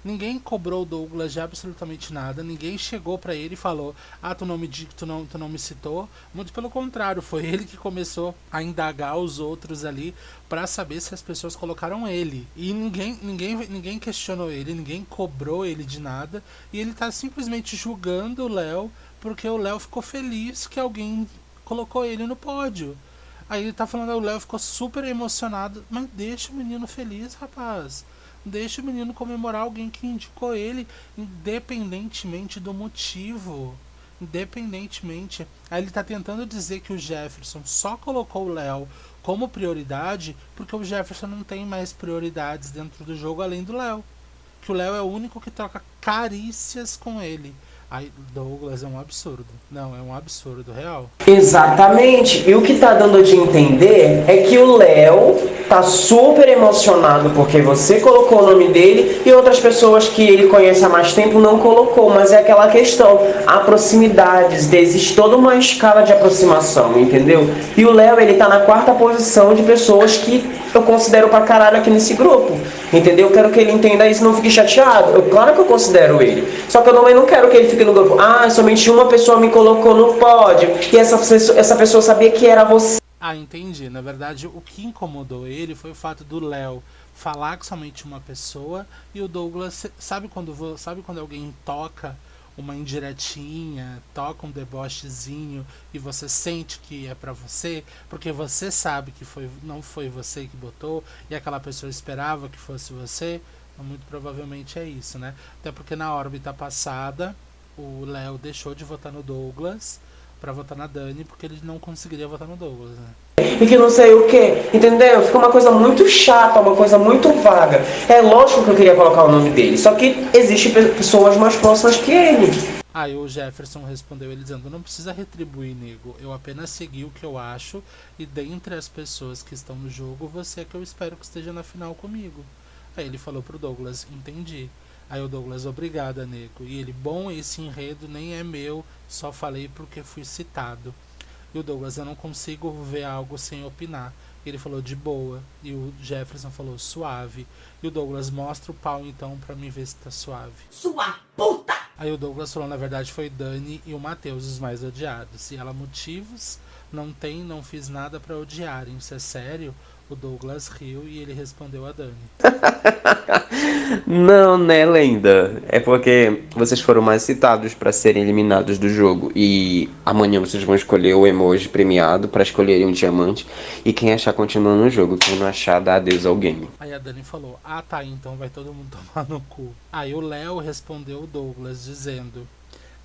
ninguém cobrou o Douglas de absolutamente nada, ninguém chegou pra ele e falou: "Ah, tu não me citou". Muito pelo contrário, foi ele que começou a indagar os outros ali pra saber se as pessoas colocaram ele. E ninguém questionou ele, ninguém cobrou ele de nada, e ele tá simplesmente julgando o Léo porque o Léo ficou feliz que alguém colocou ele no pódio. Aí ele tá falando, o Léo ficou super emocionado. Mas deixa o menino feliz, rapaz. Deixa o menino comemorar alguém que indicou ele, independentemente do motivo. Independentemente. Aí ele tá tentando dizer que o Jefferson só colocou o Léo como prioridade porque o Jefferson não tem mais prioridades dentro do jogo além do Léo. Que o Léo é o único que troca carícias com ele. Aí, Douglas, é um absurdo. Não, é um absurdo real. Exatamente. E o que tá dando de entender é que o Léo tá super emocionado porque você colocou o nome dele e outras pessoas que ele conhece há mais tempo não colocou. Mas é aquela questão, a proximidade, existe toda uma escala de aproximação, entendeu? E o Léo, ele tá na 4ª posição de pessoas que eu considero pra caralho aqui nesse grupo, entendeu? Eu quero que ele entenda isso e não fique chateado. Claro que eu considero ele. Só que eu também não quero que ele fique no grupo. Ah, somente uma pessoa me colocou no pódio e essa pessoa sabia que era você. Ah, entendi. Na verdade, o que incomodou ele foi o fato do Léo falar com somente uma pessoa e o Douglas... Sabe quando alguém toca uma indiretinha, toca um debochezinho e você sente que é pra você, porque você sabe que não foi você que botou e aquela pessoa esperava que fosse você? Então, muito provavelmente é isso, né? Até porque na órbita passada o Léo deixou de votar no Douglas pra votar na Dani, porque ele não conseguiria votar no Douglas, né? E que não sei o que, entendeu? Fica uma coisa muito chata, uma coisa muito vaga. É lógico que eu queria colocar o nome dele, só que existem pessoas mais próximas que ele. Aí o Jefferson respondeu ele dizendo: "Não precisa retribuir, nego. Eu apenas segui o que eu acho e dentre as pessoas que estão no jogo, você é que eu espero que esteja na final comigo." Aí ele falou pro Douglas: "Entendi." Aí o Douglas: "Obrigada, nego." E ele: "Bom, esse enredo nem é meu, só falei porque fui citado." E o Douglas: "Eu não consigo ver algo sem opinar." E ele falou: "De boa." E o Jefferson falou: "Suave." E o Douglas: "Mostra o pau então pra mim ver se tá suave." Sua puta! Aí o Douglas falou: "Na verdade foi Dani e o Matheus os mais odiados. E ela motivos não fiz nada pra odiarem. Isso é sério?" O Douglas riu e ele respondeu a Dani: Não, né, lenda? É porque vocês foram mais citados pra serem eliminados do jogo. E amanhã vocês vão escolher o emoji premiado pra escolherem um diamante. E quem achar continua no jogo. Quem não achar, dá adeus ao game. Aí a Dani falou: "Ah, tá, então vai todo mundo tomar no cu." Aí o Léo respondeu o Douglas dizendo: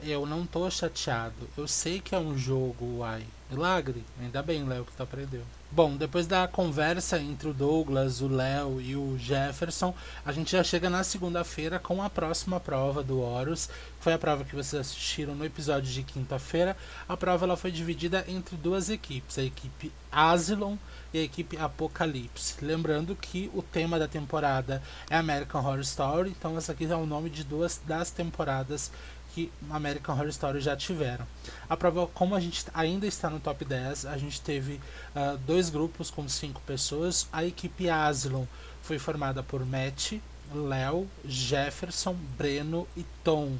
"Eu não tô chateado. Eu sei que é um jogo, uai." Milagre? Ainda bem, Léo, que tu aprendeu. Bom, depois da conversa entre o Douglas, o Léo e o Jefferson, a gente já chega na segunda-feira com a próxima prova do Horus, que foi a prova que vocês assistiram no episódio de quinta-feira. A prova ela foi dividida entre duas equipes, a equipe Asylum e a equipe Apocalipse. Lembrando que o tema da temporada é American Horror Story, então essa aqui é o nome de duas das temporadas que American Horror Story já tiveram. A prova, como a gente ainda está no top 10, a gente teve dois grupos com 5 pessoas. A equipe Asylum foi formada por Matt, Léo, Jefferson, Breno e Tom.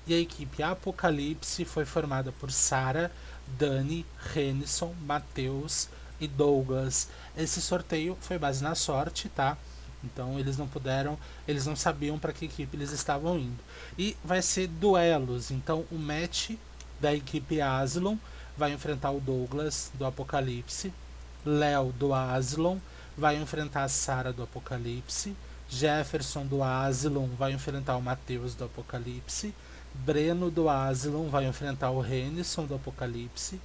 E a equipe Apocalipse foi formada por Sarah, Dani, Renison, Matheus e Douglas. Esse sorteio foi base na sorte, tá? Então eles não sabiam para que equipe eles estavam indo. E vai ser duelos. Então o Matt da equipe Asylum vai enfrentar o Douglas do Apocalipse. Léo do Asylum vai enfrentar a Sarah do Apocalipse. Jefferson do Asylum vai enfrentar o Matheus do Apocalipse. Breno do Asylum vai enfrentar o Renison do Apocalipse.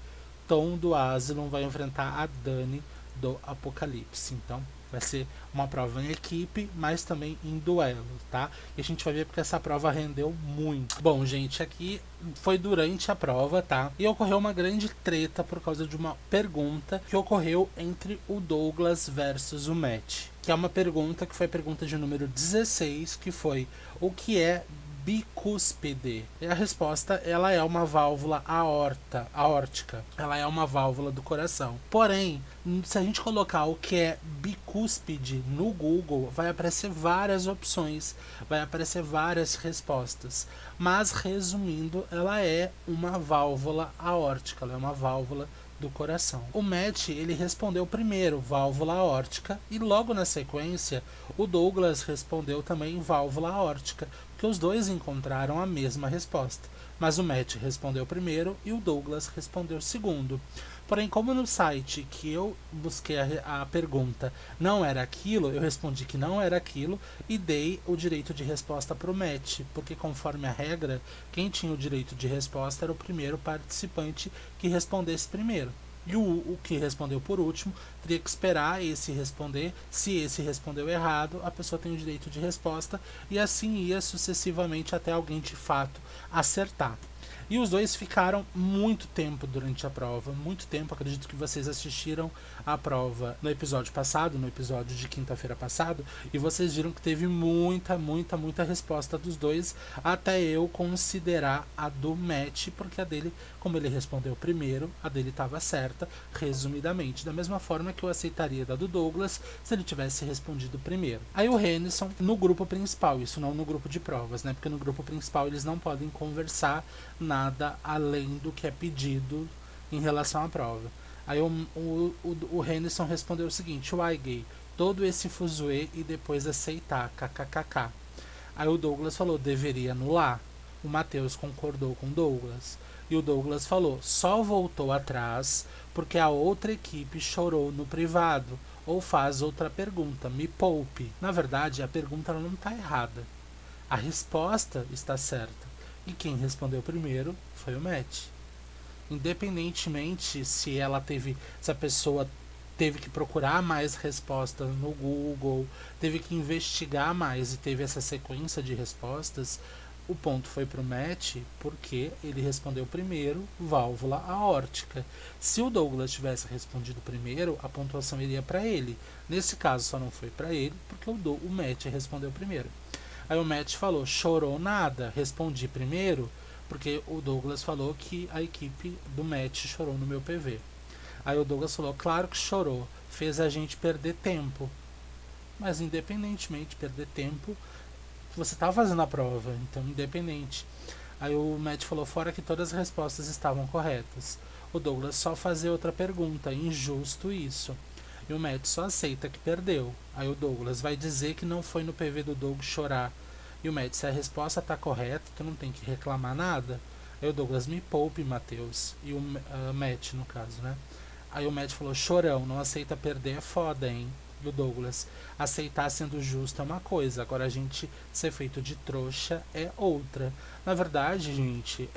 Tom do Asylum vai enfrentar a Dani do Apocalipse. Então vai ser uma prova em equipe, mas também em duelo, tá? E a gente vai ver porque essa prova rendeu muito. Bom, gente, aqui foi durante a prova, tá? E ocorreu uma grande treta por causa de uma pergunta que ocorreu entre o Douglas versus o Matt. Que é uma pergunta que foi a pergunta de número 16, que foi: o que é bicúspide? E a resposta, ela é uma válvula aórtica. Ela é uma válvula do coração. Porém, se a gente colocar o que é bicúspide no Google, vai aparecer várias opções, vai aparecer várias respostas. Mas, resumindo, ela é uma válvula aórtica, ela é uma válvula do coração. O Matt, ele respondeu primeiro válvula aórtica e logo na sequência o Douglas respondeu também válvula aórtica, porque os dois encontraram a mesma resposta, mas o Matt respondeu primeiro e o Douglas respondeu segundo. Porém, como no site que eu busquei a pergunta não era aquilo, eu respondi que não era aquilo e dei o direito de resposta para o Matt, porque conforme a regra, quem tinha o direito de resposta era o primeiro participante que respondesse primeiro. E o que respondeu por último teria que esperar esse responder. Se esse respondeu errado, a pessoa tem o direito de resposta e assim ia sucessivamente até alguém de fato acertar. E os dois ficaram muito tempo durante a prova, muito tempo. Acredito que vocês assistiram a prova no episódio passado, no episódio de quinta-feira passado, e vocês viram que teve muita resposta dos dois, até eu considerar a do Matt, porque a dele, como ele respondeu primeiro, a dele estava certa, resumidamente. Da mesma forma que eu aceitaria da do Douglas se ele tivesse respondido primeiro. Aí o Renison, no grupo principal, isso não no grupo de provas, né? Porque no grupo principal eles não podem conversar nada além do que é pedido em relação à prova. Aí o Renison respondeu o seguinte: uai, gay, todo esse fuzuê e depois aceitar, kkkk. Aí o Douglas falou: deveria anular. O Matheus concordou com o Douglas. E o Douglas falou: só voltou atrás porque a outra equipe chorou no privado. Ou faz outra pergunta, me poupe. Na verdade, a pergunta ela não está errada. A resposta está certa. E quem respondeu primeiro foi o Matt. Independentemente se a pessoa teve que procurar mais respostas no Google, teve que investigar mais e teve essa sequência de respostas, o ponto foi para o Matt porque ele respondeu primeiro válvula aórtica. Se o Douglas tivesse respondido primeiro, a pontuação iria para ele. Nesse caso só não foi para ele porque o Matt respondeu primeiro. Aí o Matt falou: chorou nada, respondi primeiro, porque o Douglas falou que a equipe do Matt chorou no meu PV. Aí o Douglas falou: claro que chorou, fez a gente perder tempo. Mas independentemente de perder tempo, você estava fazendo a prova, então independente. Aí o Matt falou: fora que todas as respostas estavam corretas. O Douglas só fazer outra pergunta, injusto isso. E o Matt só aceita que perdeu. Aí o Douglas vai dizer que não foi no PV do Doug chorar. E o Matt: se a resposta está correta, tu não tem que reclamar nada. Aí o Douglas: me poupe, Matheus. E o Matt, no caso, né? Aí o Matt falou: chorão, não aceita perder é foda, hein? E o Douglas: aceitar sendo justo é uma coisa, agora a gente ser feito de trouxa é outra. Na verdade, gente,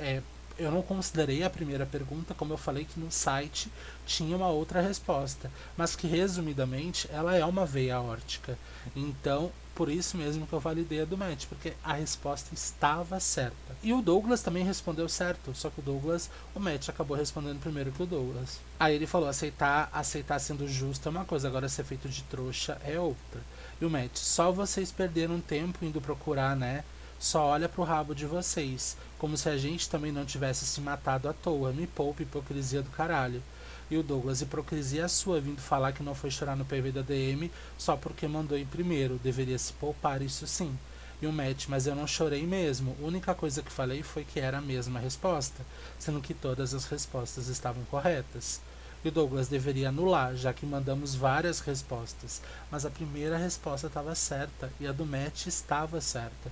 eu não considerei a primeira pergunta, como eu falei que no site tinha uma outra resposta, mas que resumidamente ela é uma veia aórtica. Então, por isso mesmo que eu validei a do Matt, porque a resposta estava certa. E o Douglas também respondeu certo, só que o Matt acabou respondendo primeiro que o Douglas. Aí ele falou: aceitar sendo justo é uma coisa, agora ser feito de trouxa é outra. E o Matt: só vocês perderam tempo indo procurar, né? Só olha pro rabo de vocês, como se a gente também não tivesse se matado à toa. Me poupe, hipocrisia do caralho. E o Douglas: hipocrisia sua, vindo falar que não foi chorar no PV da DM só porque mandou em primeiro, deveria se poupar, isso sim. E o Matt: mas eu não chorei mesmo, a única coisa que falei foi que era a mesma resposta, sendo que todas as respostas estavam corretas. E o Douglas: deveria anular, já que mandamos várias respostas, mas a primeira resposta estava certa e a do Matt estava certa.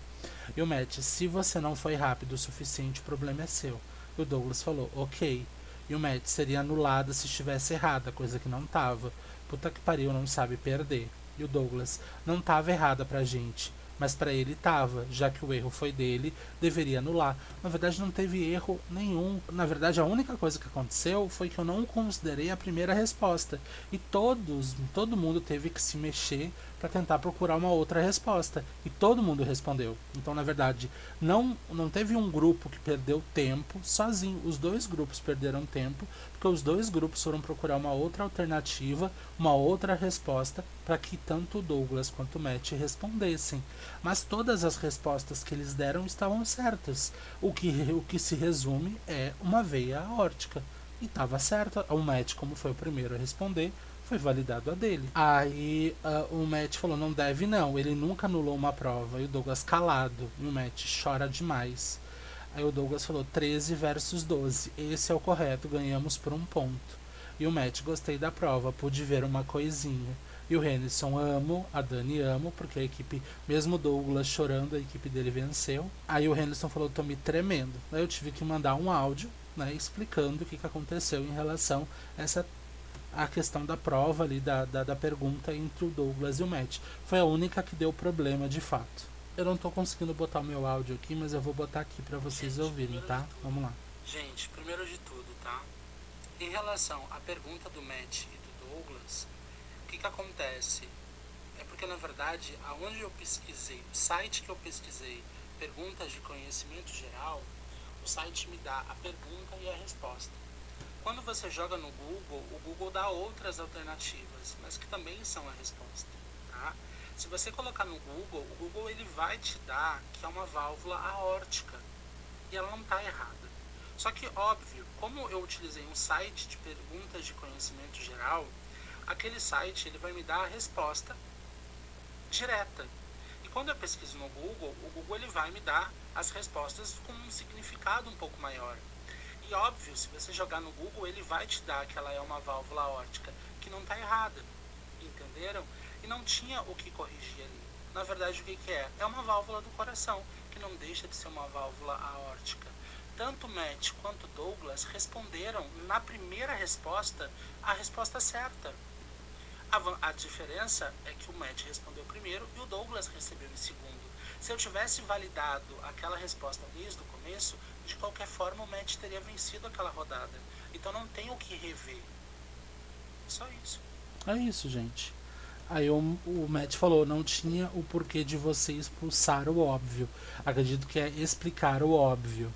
E o Matt: se você não foi rápido o suficiente, o problema é seu. E o Douglas falou: ok. E o Matt: seria anulada se estivesse errada, coisa que não tava. Puta que pariu, não sabe perder. E o Douglas, não tava errada pra gente, mas para ele tava, já que o erro foi dele, deveria anular. Na verdade não teve erro nenhum. Na verdade a única coisa que aconteceu foi que eu não considerei a primeira resposta. E todo mundo teve que se mexer para tentar procurar uma outra resposta. E todo mundo respondeu. Então na verdade não teve um grupo que perdeu tempo sozinho. Os dois grupos perderam tempo porque os dois grupos foram procurar uma outra alternativa, uma outra resposta para que tanto o Douglas quanto o Matt respondessem. Mas todas as respostas que eles deram estavam certas. O que se resume é uma veia aórtica. E estava certo. O Matt, como foi o primeiro a responder, foi validado a dele. Aí o Matt falou, não deve não, ele nunca anulou uma prova. E o Douglas calado. E o Matt chora demais. Aí o Douglas falou, 13 versus 12. Esse é o correto, ganhamos por 1 ponto. E o Matt, gostei da prova, pude ver uma coisinha. E o Henderson, amo, a Dani amo, porque a equipe, mesmo o Douglas chorando, a equipe dele venceu. Aí o Henderson falou, tô me tremendo. Aí eu tive que mandar um áudio, né, explicando o que aconteceu em relação a questão da prova ali, da pergunta entre o Douglas e o Matt. Foi a única que deu problema de fato. Eu não tô conseguindo botar o meu áudio aqui, mas eu vou botar aqui pra vocês ouvirem, tá? Vamos lá. Gente, primeiro de tudo, tá? Em relação à pergunta do Matt e do Douglas, o que acontece? É porque, na verdade, aonde eu pesquisei, o site que eu pesquisei, perguntas de conhecimento geral, o site me dá a pergunta e a resposta. Quando você joga no Google, o Google dá outras alternativas, mas que também são a resposta, tá? Se você colocar no Google, o Google ele vai te dar que é uma válvula aórtica, e ela não está errada. Só que, óbvio, como eu utilizei um site de perguntas de conhecimento geral, aquele site ele vai me dar a resposta direta. E quando eu pesquiso no Google, o Google ele vai me dar as respostas com um significado um pouco maior. E óbvio, se você jogar no Google, ele vai te dar que ela é uma válvula aórtica, que não está errada. Entenderam? E não tinha o que corrigir ali. Na verdade, o que é? É uma válvula do coração, que não deixa de ser uma válvula aórtica. Tanto Matt quanto Douglas responderam na primeira resposta a resposta certa. A diferença é que o Matt respondeu primeiro e o Douglas recebeu em segundo. Se eu tivesse validado aquela resposta desde o começo, de qualquer forma o Matt teria vencido aquela rodada. Então não tem o que rever. Só isso. É isso, gente. Aí o Matt falou, não tinha o porquê de você expulsar o óbvio. Acredito que é explicar o óbvio.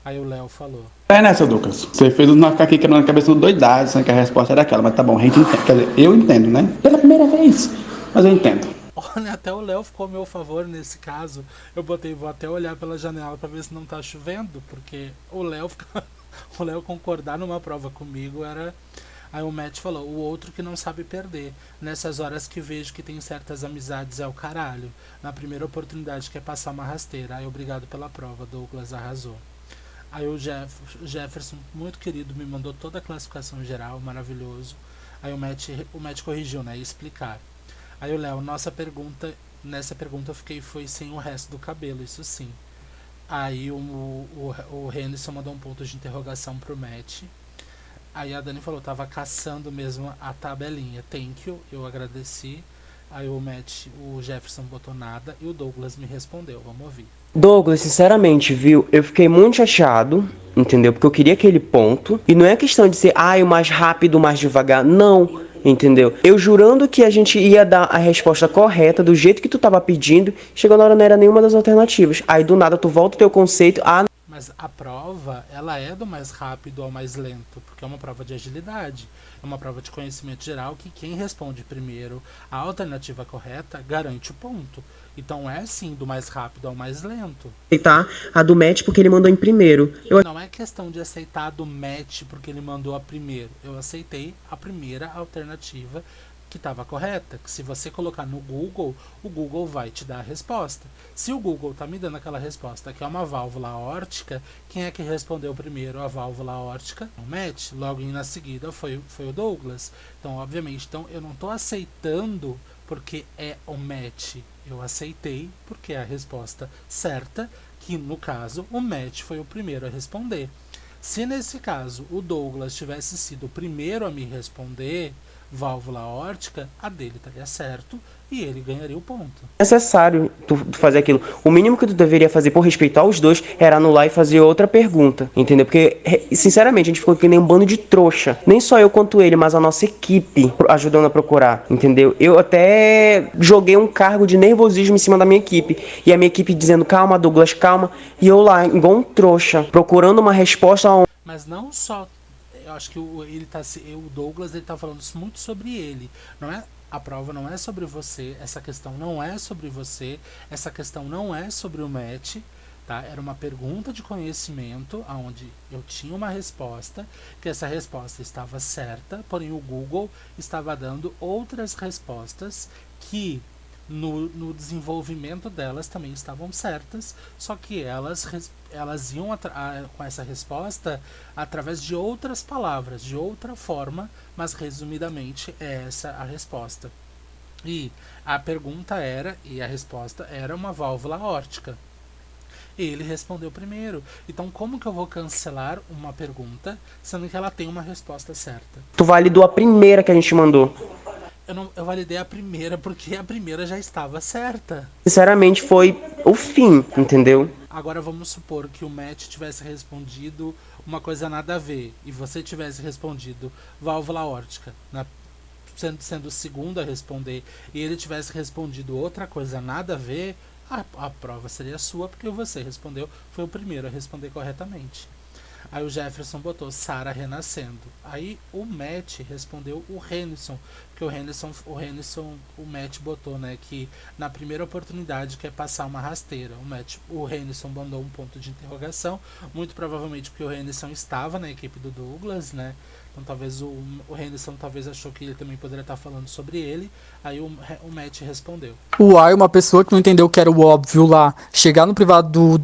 Aí o Léo falou. É, né, seu Lucas? Você fez nós ficar aqui quebrando a cabeça do doidade, sendo que a resposta era aquela. Mas tá bom, a gente entende. Quer dizer, eu entendo, né? Pela primeira vez. Mas eu entendo. Olha, até o Léo ficou a meu favor nesse caso. Vou até olhar pela janela pra ver se não tá chovendo. Porque o Léo concordar numa prova comigo era... Aí o Matt falou, o outro que não sabe perder. Nessas horas que vejo que tem certas amizades é o caralho. Na primeira oportunidade quer passar uma rasteira. Aí obrigado pela prova, Douglas arrasou. Aí o Jefferson, muito querido, me mandou toda a classificação geral, maravilhoso. Aí o Matt corrigiu, né, explicar. Aí o Léo, nessa pergunta eu foi sem o resto do cabelo, isso sim. Aí o Henderson mandou um ponto de interrogação pro Matt. Aí a Dani falou, tava caçando mesmo a tabelinha. Thank you, eu agradeci. Aí o Jefferson botou nada e o Douglas me respondeu. Vamos ouvir. Douglas, sinceramente, viu? Eu fiquei muito chateado, entendeu? Porque eu queria aquele ponto. E não é questão de ser, o mais rápido, o mais devagar. Não, entendeu? Eu jurando que a gente ia dar a resposta correta, do jeito que tu tava pedindo. Chegou na hora, não era nenhuma das alternativas. Aí do nada tu volta o teu conceito. Mas a prova, ela é do mais rápido ao mais lento, porque é uma prova de agilidade, é uma prova de conhecimento geral que quem responde primeiro a alternativa correta garante o ponto. Então é sim do mais rápido ao mais lento. Aceitar a do Matt porque ele mandou em primeiro. Não é questão de aceitar a do Matt porque ele mandou a primeiro. Eu aceitei a primeira alternativa que estava correta, que se você colocar no Google, o Google vai te dar a resposta. Se o Google está me dando aquela resposta que é uma válvula aórtica, quem é que respondeu primeiro a válvula aórtica? O Matt. Logo na seguida foi o Douglas. Então, obviamente, eu não estou aceitando porque é o Matt. Eu aceitei porque é a resposta certa, que no caso o Matt foi o primeiro a responder. Se nesse caso o Douglas tivesse sido o primeiro a me responder, válvula aórtica, a dele estaria certo e ele ganharia o ponto. Necessário tu fazer aquilo. O mínimo que tu deveria fazer por respeitar os dois era anular e fazer outra pergunta, entendeu? Porque, sinceramente, a gente ficou que nem um bando de trouxa. Nem só eu quanto ele, mas a nossa equipe ajudando a procurar, entendeu? Eu até joguei um cargo de nervosismo em cima da minha equipe. E a minha equipe dizendo, calma, Douglas, calma. E eu lá, igual um trouxa, procurando uma resposta a Mas não só... Eu acho que o Douglas ele tá falando muito sobre ele. Não é... A prova não é sobre você, essa questão não é sobre você, essa questão não é sobre o Matt, tá? Era uma pergunta de conhecimento, onde eu tinha uma resposta, que essa resposta estava certa, porém o Google estava dando outras respostas que no desenvolvimento delas também estavam certas, só que elas iam com essa resposta através de outras palavras, de outra forma, mas resumidamente é essa a resposta. E a pergunta era, e a resposta era uma válvula aórtica. Ele respondeu primeiro. Então como que eu vou cancelar uma pergunta, sendo que ela tem uma resposta certa? Tu validou a primeira que a gente mandou. Eu validei a primeira porque a primeira já estava certa. Sinceramente, foi o fim, entendeu? Agora vamos supor que o Matt tivesse respondido uma coisa nada a ver e você tivesse respondido válvula aórtica, sendo o segundo a responder, e ele tivesse respondido outra coisa nada a ver, a prova seria sua porque você respondeu, foi o primeiro a responder corretamente. Aí o Jefferson botou Sarah renascendo. Aí o Matt respondeu o Renison, porque o Matt botou, né, que na primeira oportunidade quer passar uma rasteira. O Renison mandou um ponto de interrogação, muito provavelmente porque o Renison estava na equipe do Douglas, né? Então talvez o Renison achou que ele também poderia estar falando sobre ele. Aí o Matt respondeu. O Ai, uma pessoa que não entendeu o que era o óbvio lá, chegar no privado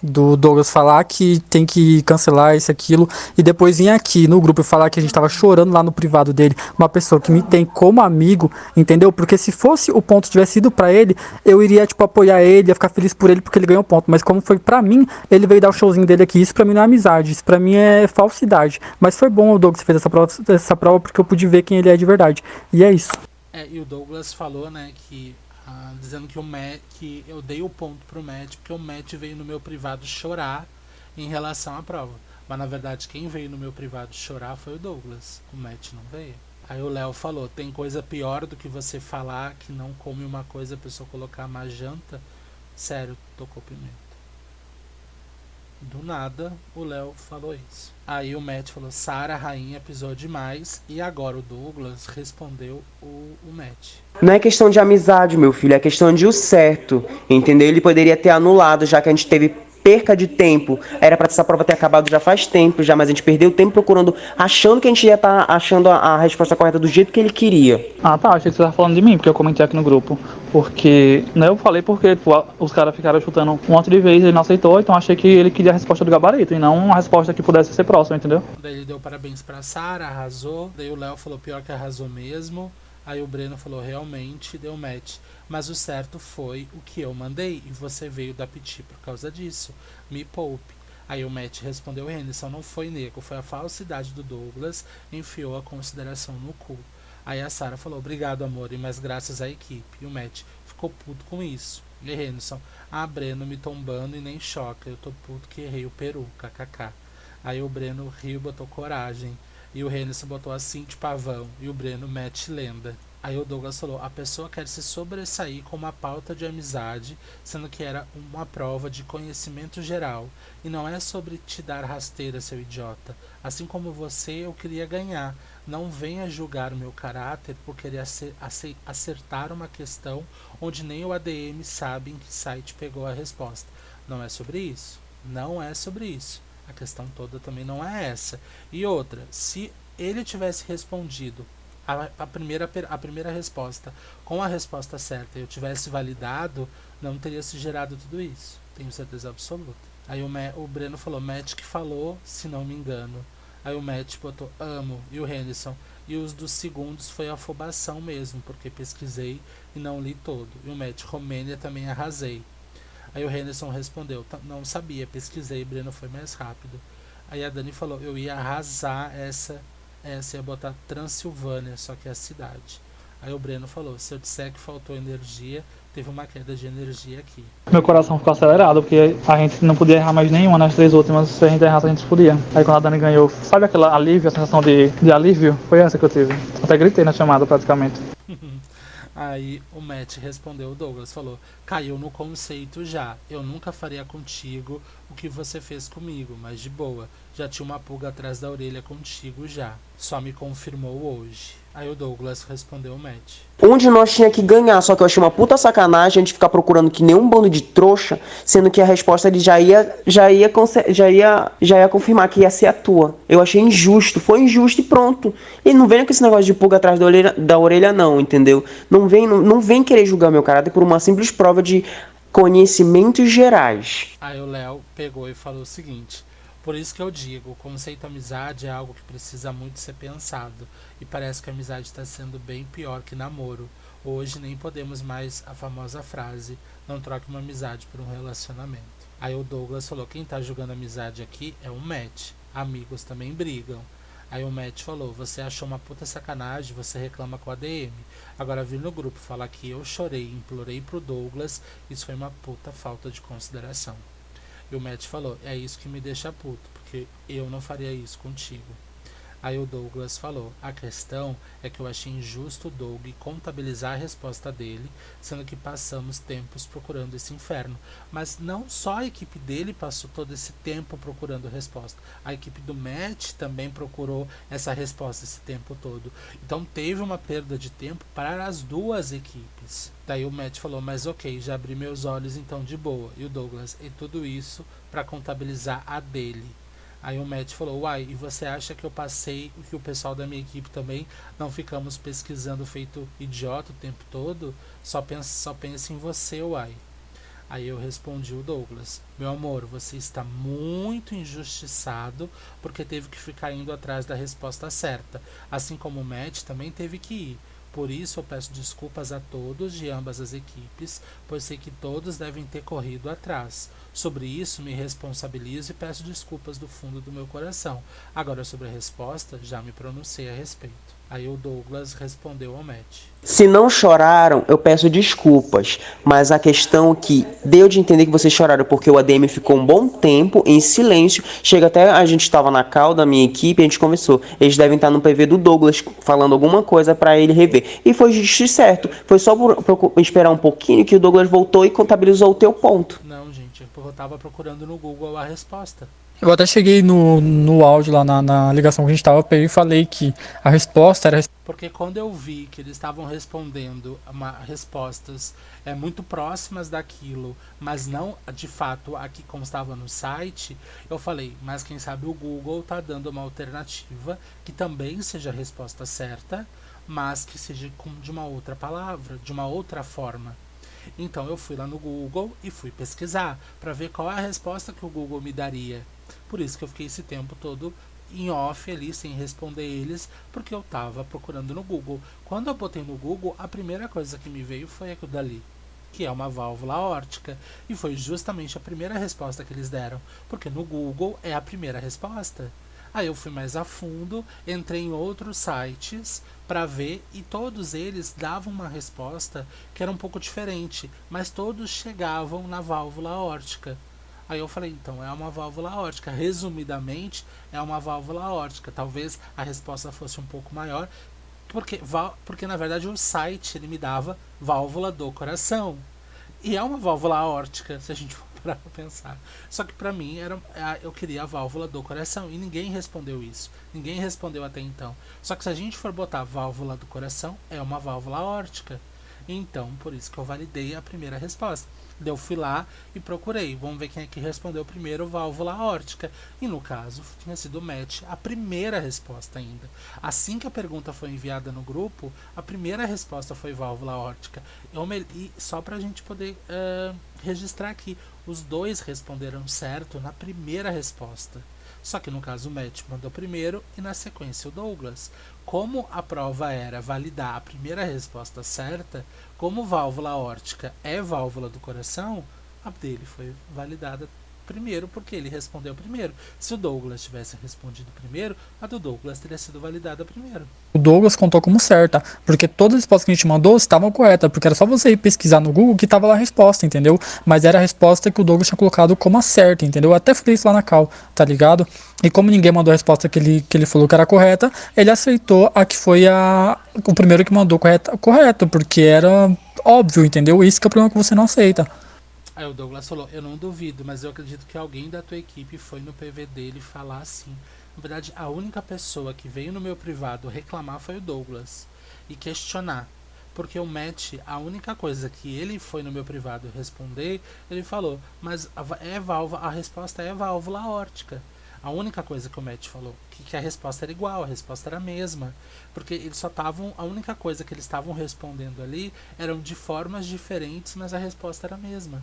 do Douglas falar que tem que cancelar isso, aquilo, e depois vir aqui no grupo e falar que a gente tava chorando lá no privado dele, uma pessoa que me tem como amigo, entendeu? Porque se fosse o ponto tivesse ido pra ele, eu iria, tipo, apoiar ele, ia ficar feliz por ele porque ele ganhou ponto, mas como foi pra mim, ele veio dar o showzinho dele aqui, isso pra mim não é amizade, isso pra mim é falsidade, mas foi bom o Douglas fez essa prova porque eu pude ver quem ele é de verdade, e é isso. E o Douglas falou, né, que dizendo que eu dei o ponto pro Matt porque o Matt veio no meu privado chorar em relação à prova. Mas na verdade quem veio no meu privado chorar foi o Douglas. O Matt não veio. Aí o Léo falou, tem coisa pior do que você falar que não come uma coisa, a pessoa colocar uma janta. Sério, tocou pimenta. Do nada, o Léo falou isso. Aí o Matt falou, Sarah, rainha, pisou demais. E agora o Douglas respondeu o Matt. Não é questão de amizade, meu filho, é questão de o certo, entendeu? Ele poderia ter anulado, já que a gente teve perca de tempo. Era pra essa prova ter acabado já faz tempo, já, mas a gente perdeu tempo procurando, achando que a gente ia estar achando a resposta correta do jeito que ele queria. Ah, tá, achei que você tava falando de mim, porque eu comentei aqui no grupo. Porque, né, eu falei porque tipo, os caras ficaram chutando um monte de vezes, ele não aceitou, então achei que ele queria a resposta do gabarito, e não uma resposta que pudesse ser próxima, entendeu? Daí ele deu parabéns pra Sarah, arrasou. Daí o Léo falou, pior que arrasou mesmo. Aí o Breno falou, realmente deu match. Mas o certo foi o que eu mandei e você veio da Piti por causa disso. Me poupe. Aí o Matt respondeu, Henderson, não foi nego, foi a falsidade do Douglas, enfiou a consideração no cu. Aí a Sarah falou, obrigado amor, mas graças à equipe. E o Matt ficou puto com isso. E Henderson, Breno me tombando e nem choca, eu tô puto que errei o peru, kkk. Aí o Breno riu e botou coragem. E o Henderson botou assim de pavão. E o Breno mete lenda. Aí o Douglas falou, a pessoa quer se sobressair com uma pauta de amizade, sendo que era uma prova de conhecimento geral. E não é sobre te dar rasteira, seu idiota. Assim como você, eu queria ganhar. Não venha julgar o meu caráter por querer acertar uma questão onde nem o ADM sabe em que site pegou a resposta. Não é sobre isso. Não é sobre isso. A questão toda também não é essa. E outra, se ele tivesse respondido a primeira resposta com a resposta certa e eu tivesse validado, não teria se gerado tudo isso. Tenho certeza absoluta. Aí o Breno falou, Matt que falou, se não me engano. Aí o Matt botou amo e o Henderson. E os dos segundos foi afobação mesmo, porque pesquisei e não li todo. E o Matt, Romênia também arrasei. Aí o Henderson respondeu, não sabia, pesquisei, Breno foi mais rápido. Aí a Dani falou, eu ia arrasar essa ia botar Transilvânia, só que é a cidade. Aí o Breno falou, se eu disser que faltou energia, teve uma queda de energia aqui. Meu coração ficou acelerado, porque a gente não podia errar mais nenhuma nas 3 últimas. Se a gente errasse, a gente podia. Aí quando a Dani ganhou, sabe aquela alívio, a sensação de alívio? Foi essa que eu tive. Até gritei na chamada, praticamente. Aí o Matt respondeu, o Douglas falou, caiu no conceito já, eu nunca faria contigo o que você fez comigo, mas de boa, já tinha uma pulga atrás da orelha contigo já, só me confirmou hoje. Aí o Douglas respondeu o Matt. Um de nós tinha que ganhar, só que eu achei uma puta sacanagem a gente ficar procurando que nem um bando de trouxa, sendo que a resposta ele já ia confirmar que ia ser a tua. Eu achei injusto, foi injusto e pronto. E não vem com esse negócio de pulga atrás da orelha não, entendeu? Não vem querer julgar meu caráter por uma simples prova de conhecimentos gerais. Aí o Léo pegou e falou o seguinte, por isso que eu digo, o conceito amizade é algo que precisa muito ser pensado. E parece que a amizade está sendo bem pior que namoro. Hoje nem podemos mais a famosa frase, não troque uma amizade por um relacionamento. Aí o Douglas falou, quem tá julgando amizade aqui é o Matt. Amigos também brigam. Aí o Matt falou, você achou uma puta sacanagem, você reclama com a DM. Agora vir no grupo falar que eu chorei e implorei pro Douglas, isso foi uma puta falta de consideração. E o Matt falou, é isso que me deixa puto, porque eu não faria isso contigo. Aí o Douglas falou, a questão é que eu achei injusto o Doug contabilizar a resposta dele, sendo que passamos tempos procurando esse inferno. Mas não só a equipe dele passou todo esse tempo procurando resposta, a equipe do Matt também procurou essa resposta esse tempo todo. Então teve uma perda de tempo para as duas equipes. Daí o Matt falou, mas ok, já abri meus olhos então de boa. E o Douglas, e tudo isso para contabilizar a dele. Aí o Matt falou, uai, e você acha que eu passei, que o pessoal da minha equipe também não ficamos pesquisando feito idiota o tempo todo? Só pensa em você, uai. Aí eu respondi o Douglas, meu amor, você está muito injustiçado porque teve que ficar indo atrás da resposta certa, assim como o Matt também teve que ir. Por isso eu peço desculpas a todos de ambas as equipes, pois sei que todos devem ter corrido atrás. Sobre isso me responsabilizo e peço desculpas do fundo do meu coração. Agora sobre a resposta, já me pronunciei a respeito. Aí o Douglas respondeu ao Matt. Se não choraram, eu peço desculpas, mas a questão que deu de entender que vocês choraram porque o ADM ficou um bom tempo em silêncio, chega até a gente estava na call da minha equipe e a gente conversou, eles devem estar no PV do Douglas falando alguma coisa para ele rever, e foi justo e certo, foi só por esperar um pouquinho que o Douglas voltou e contabilizou o teu ponto. Não, gente, eu estava procurando no Google a resposta. Eu até cheguei no áudio lá na ligação que a gente tava, peguei e falei que a resposta era... Porque quando eu vi que eles estavam respondendo respostas muito próximas daquilo, mas não de fato aqui como estava no site, eu falei, mas quem sabe o Google tá dando uma alternativa que também seja a resposta certa, mas que seja de uma outra palavra, de uma outra forma. Então eu fui lá no Google e fui pesquisar para ver qual é a resposta que o Google me daria. Por isso que eu fiquei esse tempo todo em off ali, sem responder eles, porque eu estava procurando no Google. Quando eu botei no Google, a primeira coisa que me veio foi aquilo dali, que é uma válvula aórtica. E foi justamente a primeira resposta que eles deram, porque no Google é a primeira resposta. Aí eu fui mais a fundo, entrei em outros sites para ver e todos eles davam uma resposta que era um pouco diferente, mas todos chegavam na válvula aórtica. Aí eu falei, então é uma válvula aórtica. Resumidamente, é uma válvula aórtica. Talvez a resposta fosse um pouco maior, porque na verdade o site ele me dava válvula do coração. E é uma válvula aórtica, se a gente for parar pra pensar. Só que pra mim, eu queria a válvula do coração. E ninguém respondeu isso. Ninguém respondeu até então. Só que se a gente for botar válvula do coração, é uma válvula aórtica. Então, por isso que eu validei a primeira resposta. Daí eu fui lá e procurei. Vamos ver quem é que respondeu primeiro, válvula aórtica. E no caso, tinha sido o Matt, a primeira resposta ainda. Assim que a pergunta foi enviada no grupo, a primeira resposta foi válvula aórtica. E só pra gente poder registrar aqui, os dois responderam certo na primeira resposta. Só que no caso o Matt mandou primeiro e na sequência o Douglas. Como a prova era validar a primeira resposta certa, como válvula aórtica é válvula do coração, a dele foi validada primeiro porque ele respondeu primeiro. Se o Douglas tivesse respondido primeiro, a do Douglas teria sido validada primeiro. O Douglas contou como certa, porque todas as respostas que a gente mandou estavam corretas, porque era só você ir pesquisar no Google que tava lá a resposta, entendeu? Mas era a resposta que o Douglas tinha colocado como a certa, entendeu? Eu até falei isso lá na cal, tá ligado? E como ninguém mandou a resposta que ele falou que era correta, ele aceitou a que foi o primeiro que mandou correto, porque era óbvio, entendeu? Isso que é o problema que você não aceita. Aí o Douglas falou, eu não duvido, mas eu acredito que alguém da tua equipe foi no PV dele falar assim. Na verdade, a única pessoa que veio no meu privado reclamar foi o Douglas. E questionar. Porque o Matt, a única coisa que ele foi no meu privado responder, ele falou, mas a resposta é válvula aórtica. A única coisa que o Matt falou, que a resposta era igual, a resposta era a mesma. Porque eles só estavam, a única coisa que eles estavam respondendo ali eram de formas diferentes, mas a resposta era a mesma.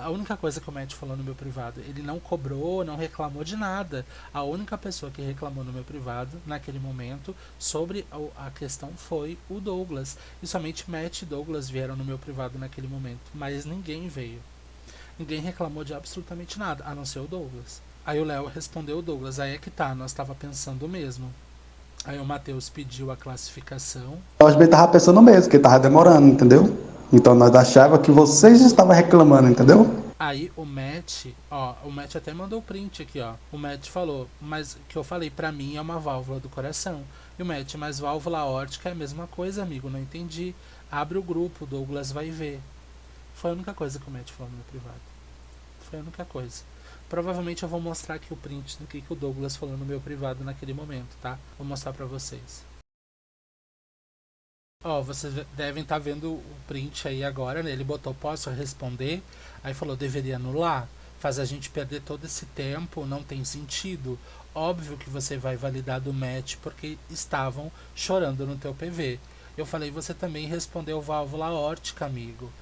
A única coisa que o Matt falou no meu privado, ele não cobrou, não reclamou de nada. A única pessoa que reclamou no meu privado, naquele momento, sobre a questão foi o Douglas. E somente Matt e Douglas vieram no meu privado naquele momento. Mas ninguém veio. Ninguém reclamou de absolutamente nada, a não ser o Douglas. Aí o Léo respondeu o Douglas, aí é que tá, nós tava pensando mesmo. Aí o Matheus pediu a classificação. Eu acho que ele tava pensando mesmo, que tava demorando, entendeu? Então nós achava que vocês estavam reclamando, entendeu? Aí o Matt até mandou o print aqui, ó. O Matt falou, mas que eu falei, pra mim é uma válvula do coração. E o Matt, mas válvula aórtica é a mesma coisa, amigo, não entendi. Abre o grupo, o Douglas vai ver. Foi a única coisa que o Matt falou no meu privado. Foi a única coisa. Provavelmente eu vou mostrar aqui o print do que o Douglas falou no meu privado naquele momento, tá? Vou mostrar pra vocês. Ó, vocês devem estar vendo o print aí agora, né? Ele botou, posso responder? Aí falou, deveria anular? Faz a gente perder todo esse tempo, não tem sentido. Óbvio que você vai validar do match porque estavam chorando no teu PV. Eu falei, você também respondeu válvula aórtica, amigo.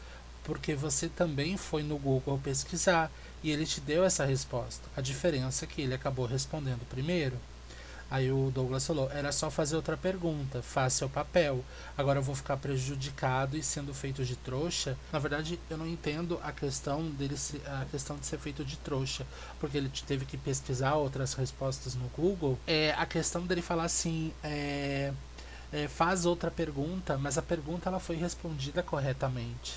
Porque você também foi no Google pesquisar e ele te deu essa resposta. A diferença é que ele acabou respondendo primeiro. Aí o Douglas falou, era só fazer outra pergunta, faz seu papel. Agora eu vou ficar prejudicado e sendo feito de trouxa. Na verdade, eu não entendo a questão de ser feito de trouxa, porque ele teve que pesquisar outras respostas no Google. A questão dele falar assim, faz outra pergunta, mas a pergunta ela foi respondida corretamente,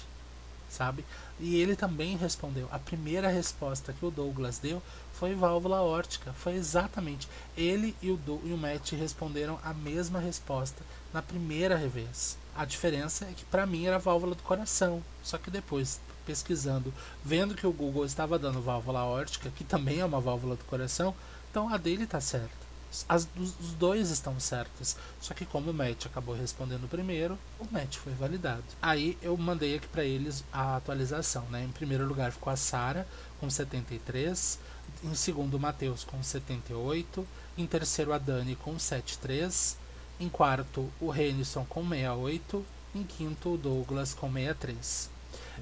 sabe? E ele também respondeu. A primeira resposta que o Douglas deu foi válvula aórtica. Foi exatamente. Ele e o Matt responderam a mesma resposta na primeira vez. A diferença é que para mim era válvula do coração. Só que depois, pesquisando, vendo que o Google estava dando válvula aórtica, que também é uma válvula do coração, então a dele está certa. Os dois estão certos. Só que como o Matt acabou respondendo primeiro, o Matt foi validado. Aí eu mandei aqui para eles a atualização, né? Em primeiro lugar ficou a Sara com 73, em segundo o Matheus com 78, em terceiro a Dani com 73, em quarto o Renison com 68, em quinto o Douglas com 63,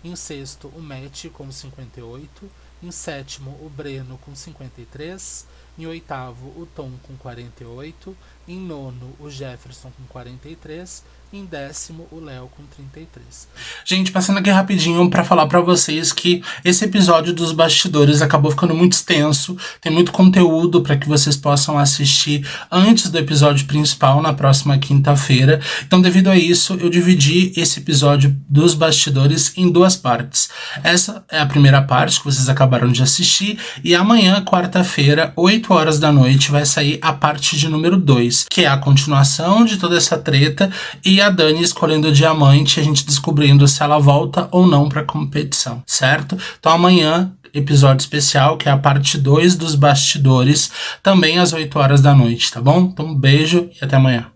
em sexto o Matt com 58, em sétimo o Breno com 53, em oitavo o Tom com 48, em nono o Jefferson com 43, em décimo o Léo com 33. Gente, passando aqui rapidinho pra falar pra vocês que esse episódio dos bastidores acabou ficando muito extenso, tem muito conteúdo pra que vocês possam assistir antes do episódio principal na próxima quinta-feira. Então, devido a isso, eu dividi esse episódio dos bastidores em duas partes. Essa é a primeira parte que vocês acabaram de assistir e amanhã, quarta-feira, 8 horas da noite, vai sair a parte de número 2, que é a continuação de toda essa treta e a Dani escolhendo o diamante, a gente descobrindo se ela volta ou não pra competição, certo? Então amanhã, episódio especial, que é a parte 2 dos bastidores, também às 8 horas da noite, tá bom? Então um beijo e até amanhã.